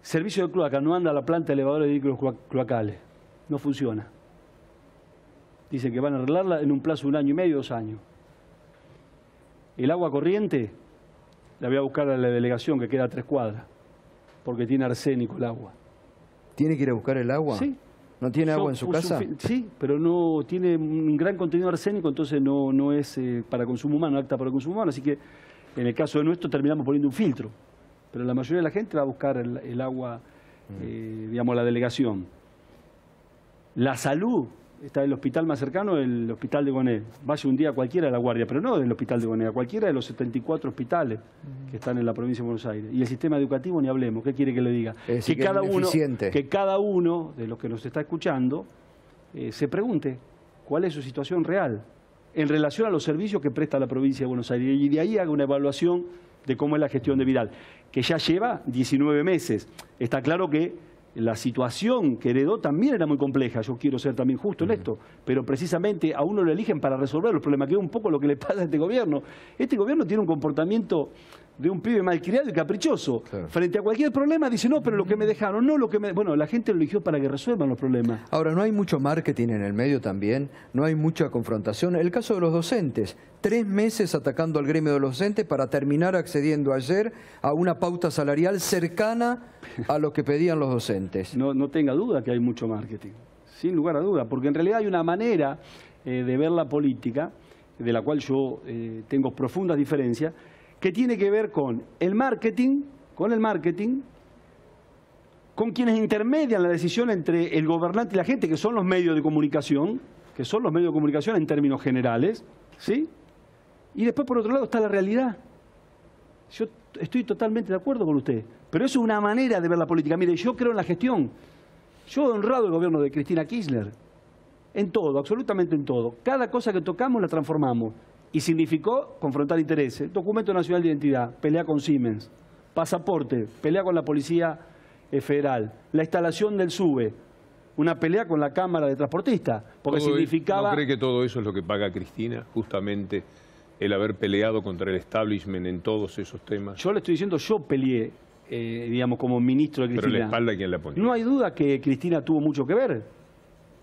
[SPEAKER 2] Servicio de cloaca, no anda la planta de elevadores de vehículos cloacales. No funciona. Dicen que van a arreglarla en un plazo de 1 año y medio, 2 años. El agua corriente la voy a buscar a la delegación que queda a 3 cuadras, porque tiene arsénico el agua.
[SPEAKER 1] ¿Tiene que ir a buscar el agua?
[SPEAKER 2] Sí.
[SPEAKER 1] ¿No tiene agua en su casa?
[SPEAKER 2] Sí, pero no tiene un gran contenido arsénico, entonces no es para consumo humano, apta para consumo humano. Así que en el caso de nuestro terminamos poniendo un filtro. Pero la mayoría de la gente va a buscar el agua, digamos, la delegación. La salud. Está el hospital más cercano, el hospital de Gonet. Vaya un día cualquiera a La Guardia, pero no del hospital de Gonet, a cualquiera de los 74 hospitales que están en la provincia de Buenos Aires. Y el sistema educativo ni hablemos. ¿Qué quiere que le diga? Que cada uno de los que nos está escuchando se pregunte cuál es su situación real en relación a los servicios que presta la provincia de Buenos Aires. Y de ahí haga una evaluación de cómo es la gestión de Vidal, que ya lleva 19 meses. Está claro que la situación que heredó también era muy compleja, yo quiero ser también justo en esto, pero precisamente a uno lo eligen para resolver los problemas, que es un poco lo que le pasa a este gobierno. Este gobierno tiene un comportamiento de un pibe malcriado y caprichoso. Claro. Frente a cualquier problema dice, no, pero lo que me dejaron, no lo que me... Bueno, la gente lo eligió para que resuelvan los problemas.
[SPEAKER 1] Ahora, ¿no hay mucho marketing en el medio también? ¿No hay mucha confrontación? El caso de los docentes, 3 meses atacando al gremio de los docentes para terminar accediendo ayer a una pauta salarial cercana a lo que pedían los docentes.
[SPEAKER 2] No tenga duda que hay mucho marketing, sin lugar a duda, porque en realidad hay una manera de ver la política, de la cual yo tengo profundas diferencias, que tiene que ver con el marketing, con quienes intermedian la decisión entre el gobernante y la gente, que son los medios de comunicación, en términos generales, ¿sí? Y después, por otro lado, está la realidad. Yo estoy totalmente de acuerdo con usted, pero eso es una manera de ver la política. Mire, yo creo en la gestión. Yo he honrado el gobierno de Cristina Kirchner, en todo, absolutamente en todo. Cada cosa que tocamos la transformamos. Y significó confrontar intereses. Documento nacional de identidad, pelea con Siemens. Pasaporte, pelea con la Policía Federal. La instalación del SUBE, una pelea con la Cámara de Transportistas, porque significaba...
[SPEAKER 4] ¿No cree que todo eso es lo que paga Cristina? Justamente el haber peleado contra el establishment en todos esos temas.
[SPEAKER 2] Yo le estoy diciendo, yo peleé, digamos, como ministro de Cristina.
[SPEAKER 4] Pero la espalda, ¿quién la ponía?
[SPEAKER 2] No hay duda que Cristina tuvo mucho que ver.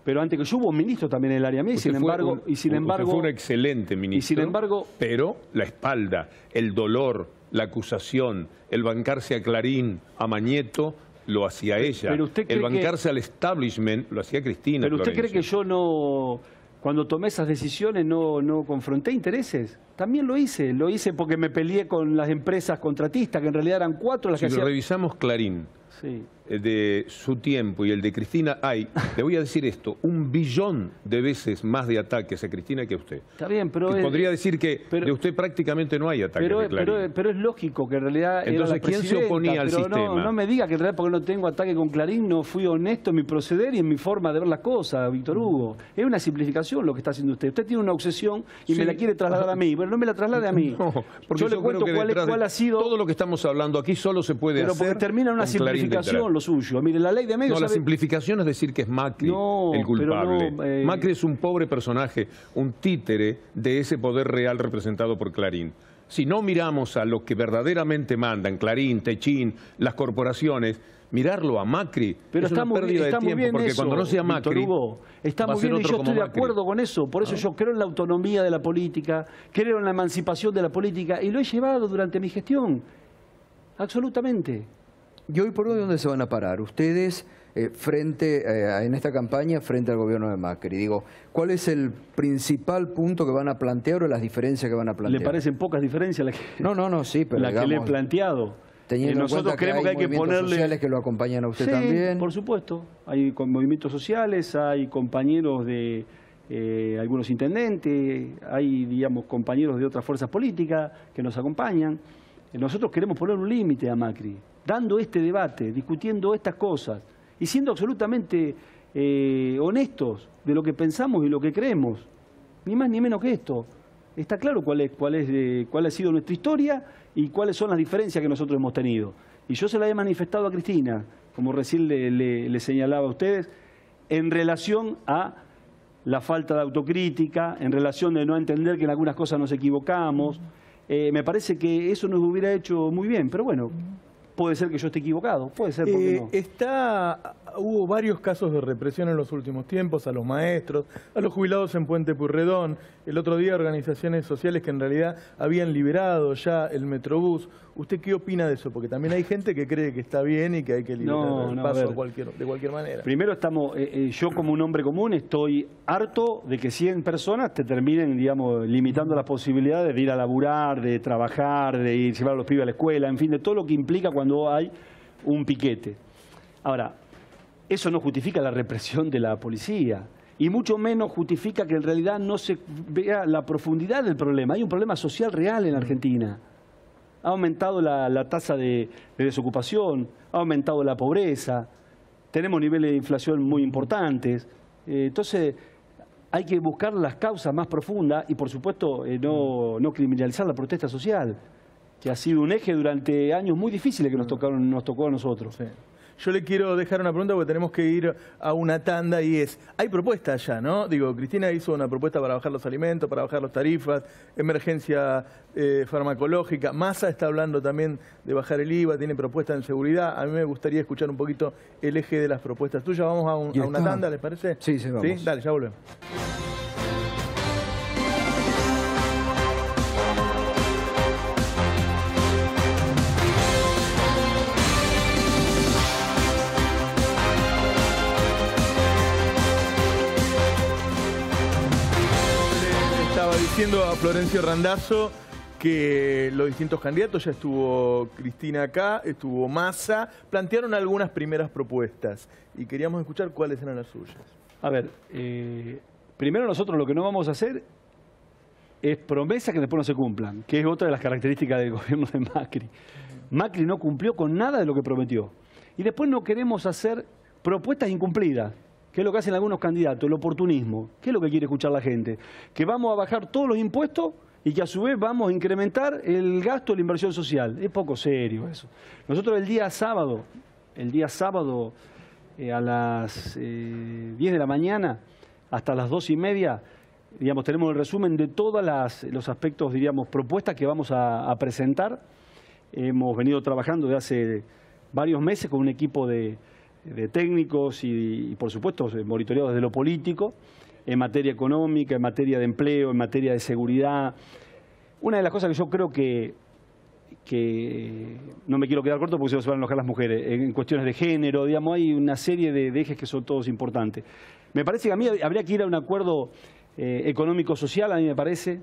[SPEAKER 2] Pero antes que yo hubo un ministro también en el área mía, y sin embargo...
[SPEAKER 4] Usted fue un excelente ministro,
[SPEAKER 2] y sin embargo,
[SPEAKER 4] pero la espalda, el dolor, la acusación, el bancarse a Clarín, a Mañeto, lo hacía ella.
[SPEAKER 2] Pero usted cree
[SPEAKER 4] el bancarse al establishment lo hacía Cristina.
[SPEAKER 2] Pero usted
[SPEAKER 4] Florencio.
[SPEAKER 2] cree que yo no... Cuando tomé esas decisiones no confronté intereses. También lo hice porque me peleé con las empresas contratistas, que en realidad eran 4 las que
[SPEAKER 4] Si
[SPEAKER 2] hacían...
[SPEAKER 4] revisamos Clarín,
[SPEAKER 2] Sí.
[SPEAKER 4] de su tiempo y el de Cristina, hay, le voy a decir esto, 1 billón de veces más de ataques a Cristina que a usted.
[SPEAKER 2] Está bien, pero...
[SPEAKER 4] podría decir que de usted prácticamente no hay ataques de Clarín.
[SPEAKER 2] Pero es lógico que en realidad...
[SPEAKER 4] Entonces, ¿quién se oponía al sistema?
[SPEAKER 2] No me diga que en realidad porque no tengo ataque con Clarín no fui honesto en mi proceder y en mi forma de ver las cosas, Víctor Hugo. Es una simplificación lo que está haciendo usted. Usted tiene una obsesión y me la quiere trasladar a mí. Pero no me la traslade a mí.
[SPEAKER 4] No, porque
[SPEAKER 2] yo le cuento cuál ha sido...
[SPEAKER 4] Todo lo que estamos hablando aquí solo se puede hacer...
[SPEAKER 2] Pero porque termina en una simplificación lo suyo. Mire, la ley de medios...
[SPEAKER 4] No, la simplificación es decir que es Macri el culpable. Macri es un pobre personaje, un títere de ese poder real representado por Clarín. Si no miramos a los que verdaderamente mandan, Clarín, Techín, las corporaciones, mirarlo a Macri
[SPEAKER 2] pero
[SPEAKER 4] es una pérdida de tiempo, porque
[SPEAKER 2] eso,
[SPEAKER 4] cuando no sea Macri,
[SPEAKER 2] Hugo, está muy bien y yo estoy de acuerdo con eso. Por eso yo creo en la autonomía de la política, creo en la emancipación de la política y lo he llevado durante mi gestión. Absolutamente.
[SPEAKER 1] ¿Y hoy por hoy dónde se van a parar? Ustedes, en esta campaña, frente al gobierno de Macri. Digo, ¿cuál es el principal punto que van a plantear o las diferencias que van a plantear?
[SPEAKER 2] ¿Le parecen pocas diferencias las que,
[SPEAKER 1] sí, pero
[SPEAKER 2] que le he planteado?
[SPEAKER 1] Nosotros creemos que hay que ponerle sociales que lo acompañan a usted también.
[SPEAKER 2] Por supuesto. Hay movimientos sociales, hay compañeros de algunos intendentes, hay, digamos, compañeros de otras fuerzas políticas que nos acompañan. Nosotros queremos poner un límite a Macri, dando este debate, discutiendo estas cosas y siendo absolutamente honestos de lo que pensamos y lo que creemos. Ni más ni menos que esto. Está claro cuál ha sido nuestra historia y cuáles son las diferencias que nosotros hemos tenido. Y yo se la he manifestado a Cristina, como recién le señalaba a ustedes, en relación a la falta de autocrítica, en relación de no entender que en algunas cosas nos equivocamos. Me parece que eso nos hubiera hecho muy bien, pero bueno, puede ser que yo esté equivocado, puede ser, ¿por qué no?
[SPEAKER 3] Hubo varios casos de represión en los últimos tiempos, a los maestros, a los jubilados en Puente Pueyrredón. El otro día organizaciones sociales que en realidad habían liberado ya el Metrobús. ¿Usted qué opina de eso? Porque también hay gente que cree que está bien y que hay que liberar el paso de cualquier manera.
[SPEAKER 2] Primero yo como un hombre común estoy harto de que 100 personas te terminen, digamos, limitando las posibilidades de ir a laburar, de trabajar, de ir a llevar a los pibes a la escuela, en fin, de todo lo que implica cuando hay un piquete. Ahora, eso no justifica la represión de la policía y mucho menos justifica que en realidad no se vea la profundidad del problema. Hay un problema social real en Argentina. Ha aumentado la tasa de desocupación, ha aumentado la pobreza, tenemos niveles de inflación muy importantes. Entonces, hay que buscar las causas más profundas y, por supuesto, no criminalizar la protesta social, que ha sido un eje durante años muy difíciles que nos tocó a nosotros.
[SPEAKER 3] Sí. Yo le quiero dejar una pregunta porque tenemos que ir a una tanda y es, hay propuestas ya, ¿no? Digo, Cristina hizo una propuesta para bajar los alimentos, para bajar las tarifas, emergencia farmacológica. Massa está hablando también de bajar el IVA, tiene propuestas en seguridad. A mí me gustaría escuchar un poquito el eje de las propuestas tuyas. Vamos a una tanda, ¿les parece?
[SPEAKER 1] Sí, vamos.
[SPEAKER 3] ¿Sí? Dale, ya volvemos. Diciendo a Florencio Randazzo que los distintos candidatos, ya estuvo Cristina acá, estuvo Massa, plantearon algunas primeras propuestas y queríamos escuchar cuáles eran las suyas.
[SPEAKER 2] A ver, primero nosotros lo que no vamos a hacer es promesas que después no se cumplan, que es otra de las características del gobierno de Macri. Macri no cumplió con nada de lo que prometió. Y después no queremos hacer propuestas incumplidas, que es lo que hacen algunos candidatos, el oportunismo. ¿Qué es lo que quiere escuchar la gente? Que vamos a bajar todos los impuestos y que a su vez vamos a incrementar el gasto de la inversión social. Es poco serio eso. Nosotros el día sábado a las 10 de la mañana hasta las 2:30, digamos, tenemos el resumen de todos los aspectos, diríamos, propuestas que vamos a presentar. Hemos venido trabajando desde hace varios meses con un equipo de técnicos y, por supuesto, monitoreados desde lo político, en materia económica, en materia de empleo, en materia de seguridad. Una de las cosas que yo creo que no me quiero quedar corto porque se van a enojar las mujeres, en cuestiones de género, digamos, hay una serie de ejes que son todos importantes. Me parece que a mí habría que ir a un acuerdo económico-social, a mí me parece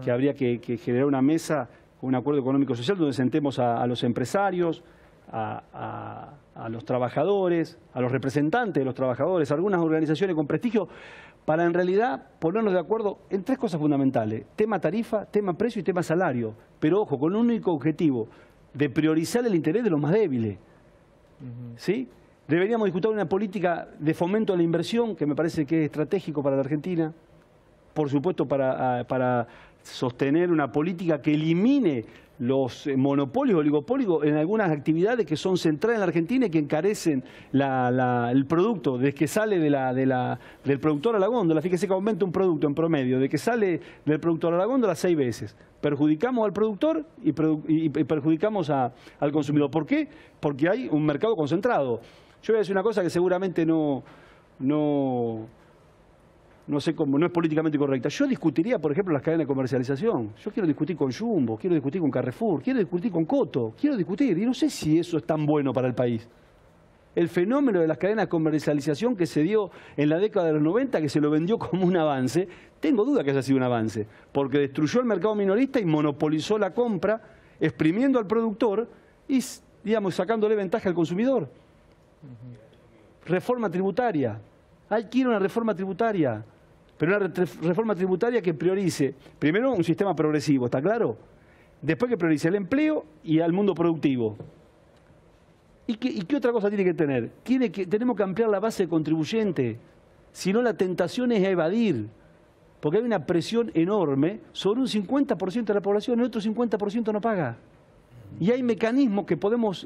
[SPEAKER 2] que habría que generar una mesa con un acuerdo económico-social donde sentemos a los empresarios, a los trabajadores, a los representantes de los trabajadores, a algunas organizaciones con prestigio, para en realidad ponernos de acuerdo en 3 cosas fundamentales: tema tarifa, tema precio y tema salario. Pero ojo, con un único objetivo, de priorizar el interés de los más débiles. ¿Sí? Deberíamos discutir una política de fomento a la inversión, que me parece que es estratégico para la Argentina. Por supuesto, para sostener una política que elimine los monopolios, oligopólicos en algunas actividades que son centrales en la Argentina y que encarecen el producto, desde que sale del productor a la góndola. Fíjese que aumenta un producto en promedio, de que sale del productor a la góndola 6 veces. Perjudicamos al productor y perjudicamos al consumidor. ¿Por qué? Porque hay un mercado concentrado. Yo voy a decir una cosa que seguramente no sé cómo, no es políticamente correcta. Yo discutiría, por ejemplo, las cadenas de comercialización. Yo quiero discutir con Jumbo, quiero discutir con Carrefour, quiero discutir con Coto, quiero discutir. Y no sé si eso es tan bueno para el país. El fenómeno de las cadenas de comercialización que se dio en la década de los 90, que se lo vendió como un avance, tengo duda que haya sido un avance, porque destruyó el mercado minorista y monopolizó la compra, exprimiendo al productor y, digamos, sacándole ventaja al consumidor. Reforma tributaria. Hay que ir a una reforma tributaria. Pero una reforma tributaria que priorice, primero, un sistema progresivo, ¿está claro? Después que priorice el empleo y al mundo productivo. ¿Y qué otra cosa tiene que tener? Tenemos que ampliar la base de contribuyente. Si no, la tentación es evadir. Porque hay una presión enorme sobre un 50% de la población y el otro 50% no paga. Y hay mecanismos que podemos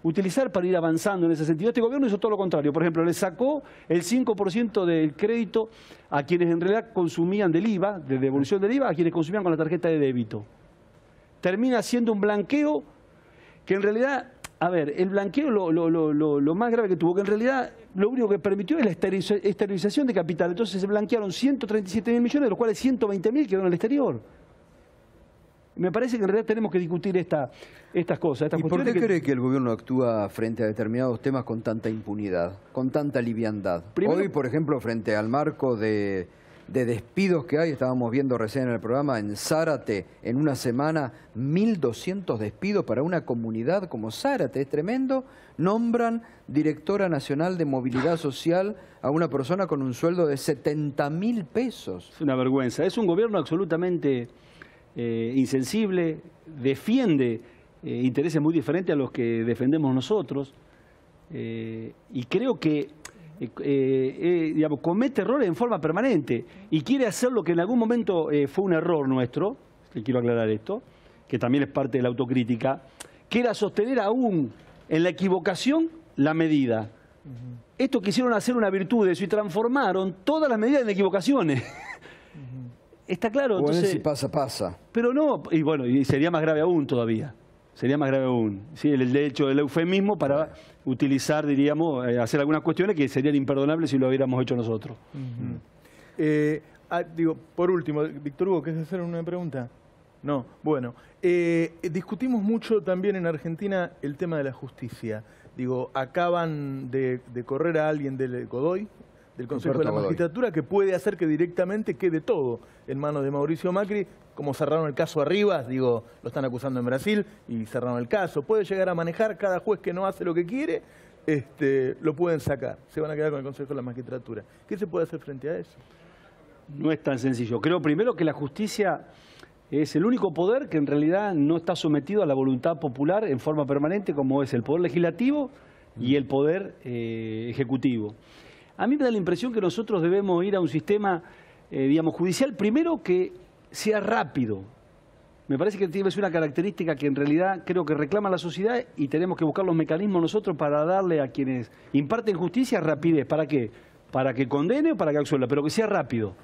[SPEAKER 2] utilizar para ir avanzando en ese sentido. Este gobierno hizo todo lo contrario. Por ejemplo, le sacó el 5% del crédito a quienes en realidad consumían del IVA, de devolución del IVA, a quienes consumían con la tarjeta de débito. Termina siendo un blanqueo que en realidad, a ver, el blanqueo lo más grave que tuvo, que en realidad lo único que permitió es la esterilización de capital. Entonces se blanquearon 137.000 millones, de los cuales 120.000 quedaron en el exterior. Me parece que en realidad tenemos que discutir estas cosas.
[SPEAKER 1] ¿Y por qué cree que el gobierno actúa frente a determinados temas con tanta impunidad, con tanta liviandad? Primero, hoy, por ejemplo, frente al marco de despidos que hay, estábamos viendo recién en el programa, en Zárate, en una semana, 1.200 despidos para una comunidad como Zárate, es tremendo. Nombran directora nacional de movilidad social a una persona con un sueldo de 70.000 pesos.
[SPEAKER 2] Es una vergüenza. Es un gobierno absolutamente insensible, defiende intereses muy diferentes a los que defendemos nosotros, y creo que digamos, comete errores en forma permanente y quiere hacer lo que en algún momento fue un error nuestro, que quiero aclarar esto, que también es parte de la autocrítica, que era sostener aún en la equivocación la medida. Esto quisieron hacer una virtud de eso y transformaron todas las medidas en equivocaciones. Está claro.
[SPEAKER 1] Bueno,
[SPEAKER 2] entonces,
[SPEAKER 1] si pasa, pasa.
[SPEAKER 2] Pero no, y bueno, y sería más grave aún todavía. Sería más grave aún. Sí, el hecho del eufemismo para utilizar, diríamos, hacer algunas cuestiones que serían imperdonables si lo hubiéramos hecho nosotros.
[SPEAKER 3] Digo, por último, Víctor Hugo, ¿quieres hacer una pregunta? No, bueno. Discutimos mucho también en Argentina el tema de la justicia. Digo, acaban de correr a alguien del Godoy, del Consejo de la Magistratura, que puede hacer que directamente quede todo en manos de Mauricio Macri. Como cerraron el caso Arribas, digo, lo están acusando en Brasil y cerraron el caso. Puede llegar a manejar cada juez que no hace lo que quiere, lo pueden sacar. Se van a quedar con el Consejo de la Magistratura. ¿Qué se puede hacer frente a eso?
[SPEAKER 2] No es tan sencillo. Creo primero que la justicia es el único poder que en realidad no está sometido a la voluntad popular en forma permanente, como es el Poder Legislativo y el Poder Ejecutivo. A mí me da la impresión que nosotros debemos ir a un sistema, digamos, judicial, primero que sea rápido. Me parece que es una característica que en realidad creo que reclama la sociedad y tenemos que buscar los mecanismos nosotros para darle a quienes imparten justicia rapidez. ¿Para qué? Para que condene o para que absuelva, pero que sea rápido.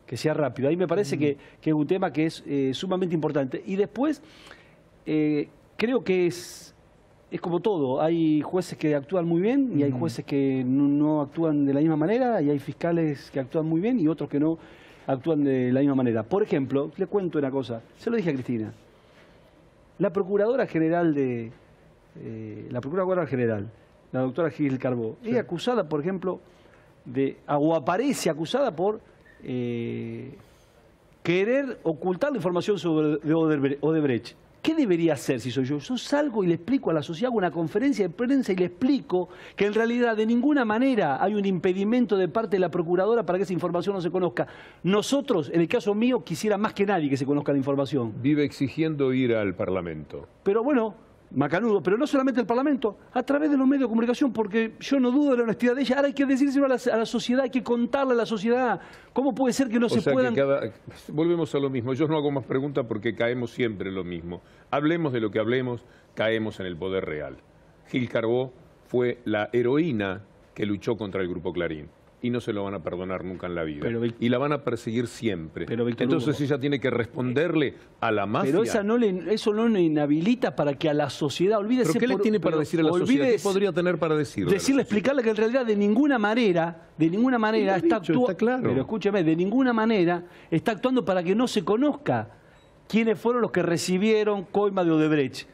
[SPEAKER 2] Que sea rápido. Ahí me parece que es un tema que es sumamente importante. Y después, creo que es como todo. Hay jueces que actúan muy bien y hay jueces que no actúan de la misma manera y hay fiscales que actúan muy bien y otros que no actúan de la misma manera. Por ejemplo, le cuento una cosa. Se lo dije a Cristina. La Procuradora General la doctora Gil Carbó, es acusada, por ejemplo, o aparece acusada por querer ocultar la información sobre Odebrecht. ¿Qué debería hacer si soy yo? Yo salgo y le explico a la sociedad, hago una conferencia de prensa y le explico que en realidad de ninguna manera hay un impedimento de parte de la Procuradora para que esa información no se conozca. Nosotros, en el caso mío, quisiera más que nadie que se conozca la información.
[SPEAKER 4] Vive exigiendo ir al Parlamento.
[SPEAKER 2] Pero bueno, macanudo, pero no solamente el Parlamento, a través de los medios de comunicación, porque yo no dudo de la honestidad de ella. Ahora hay que decírselo a la sociedad, hay que contarle a la sociedad. ¿Cómo puede ser que no se puedan...?
[SPEAKER 4] Volvemos a lo mismo. Yo no hago más preguntas porque caemos siempre en lo mismo. Hablemos de lo que hablemos, caemos en el poder real. Gil Carbó fue la heroína que luchó contra el Grupo Clarín. Y no se lo van a perdonar nunca en la vida. Y la van a perseguir siempre. Entonces ella tiene que responderle a la mafia.
[SPEAKER 2] Pero eso no le inhabilita para que a la sociedad... Olvídese.
[SPEAKER 4] ¿Pero qué le tiene para decir a la sociedad? ¿Qué podría tener para decirle?
[SPEAKER 2] Explicarle que en realidad de ninguna manera está actuando...
[SPEAKER 4] Está claro.
[SPEAKER 2] Pero escúcheme, de ninguna manera está actuando para que no se conozca quiénes fueron los que recibieron coima de Odebrecht.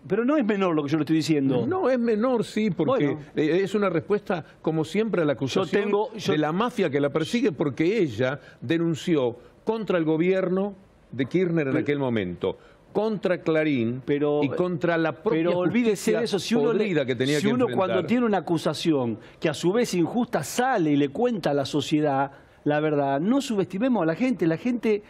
[SPEAKER 2] Pero no es menor lo que yo le estoy diciendo.
[SPEAKER 4] No, es menor, sí, porque es una respuesta, como siempre, a la acusación de la mafia que la persigue, porque ella denunció contra el gobierno de Kirchner en aquel momento, contra Clarín y contra la propia
[SPEAKER 2] Pero olvídese de eso, si uno cuando tiene una acusación que a su vez injusta sale y le cuenta a la sociedad la verdad, no subestimemos a la gente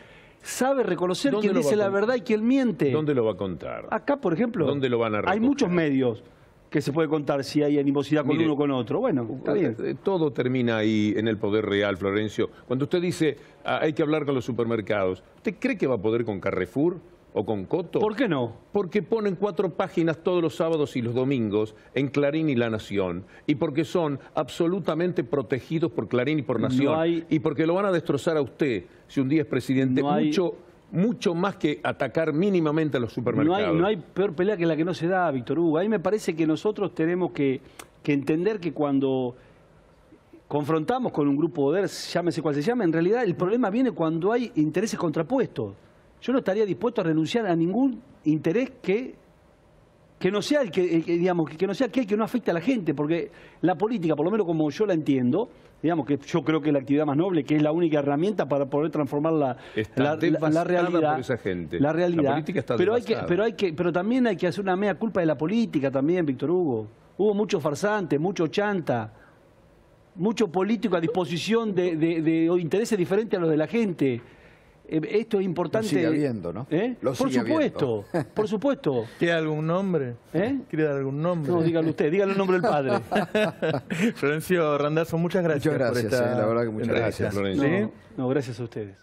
[SPEAKER 2] sabe reconocer quién dice la verdad y quién miente.
[SPEAKER 4] ¿Dónde lo va a contar?
[SPEAKER 2] Acá, por ejemplo,
[SPEAKER 4] ¿dónde lo van a recoger?
[SPEAKER 2] Hay muchos medios que se puede contar si hay animosidad con uno o con otro. Bueno, está bien.
[SPEAKER 4] Todo termina ahí en el poder real, Florencio. Cuando usted dice hay que hablar con los supermercados, ¿usted cree que va a poder con Carrefour o con Coto?
[SPEAKER 2] ¿Por qué no?
[SPEAKER 4] Porque ponen 4 páginas todos los sábados y los domingos en Clarín y La Nación, y porque son absolutamente protegidos por Clarín y por Nación, y porque lo van a destrozar a usted si un día es presidente, mucho más que atacar mínimamente a los supermercados.
[SPEAKER 2] No hay peor pelea que la que no se da, Víctor Hugo. Ahí me parece que nosotros tenemos que entender que cuando confrontamos con un grupo de poder, llámese cual se llame, en realidad el problema viene cuando hay intereses contrapuestos. Yo no estaría dispuesto a renunciar a ningún interés que no sea que no sea aquel que no afecte a la gente, porque la política, por lo menos como yo la entiendo, digamos que yo creo que es la actividad más noble, que es la única herramienta para poder transformar la realidad.
[SPEAKER 4] Por esa gente.
[SPEAKER 2] La realidad.
[SPEAKER 4] La política está
[SPEAKER 2] pero también hay que hacer una mea culpa de la política también, Víctor Hugo. Hubo mucho farsante, mucho chanta, mucho político a disposición de intereses diferentes a los de la gente. Esto es importante.
[SPEAKER 1] Lo sigue habiendo, ¿no?
[SPEAKER 2] Por supuesto, por supuesto.
[SPEAKER 3] ¿Quiere algún nombre? ¿Quiere dar algún nombre?
[SPEAKER 2] No, dígalo usted, dígale el nombre del padre.
[SPEAKER 3] Florencio Randazzo, muchas gracias.
[SPEAKER 1] Muchas gracias,
[SPEAKER 3] por esta
[SPEAKER 1] la verdad que muchas gracias.
[SPEAKER 4] Florencio.
[SPEAKER 2] No, gracias a ustedes.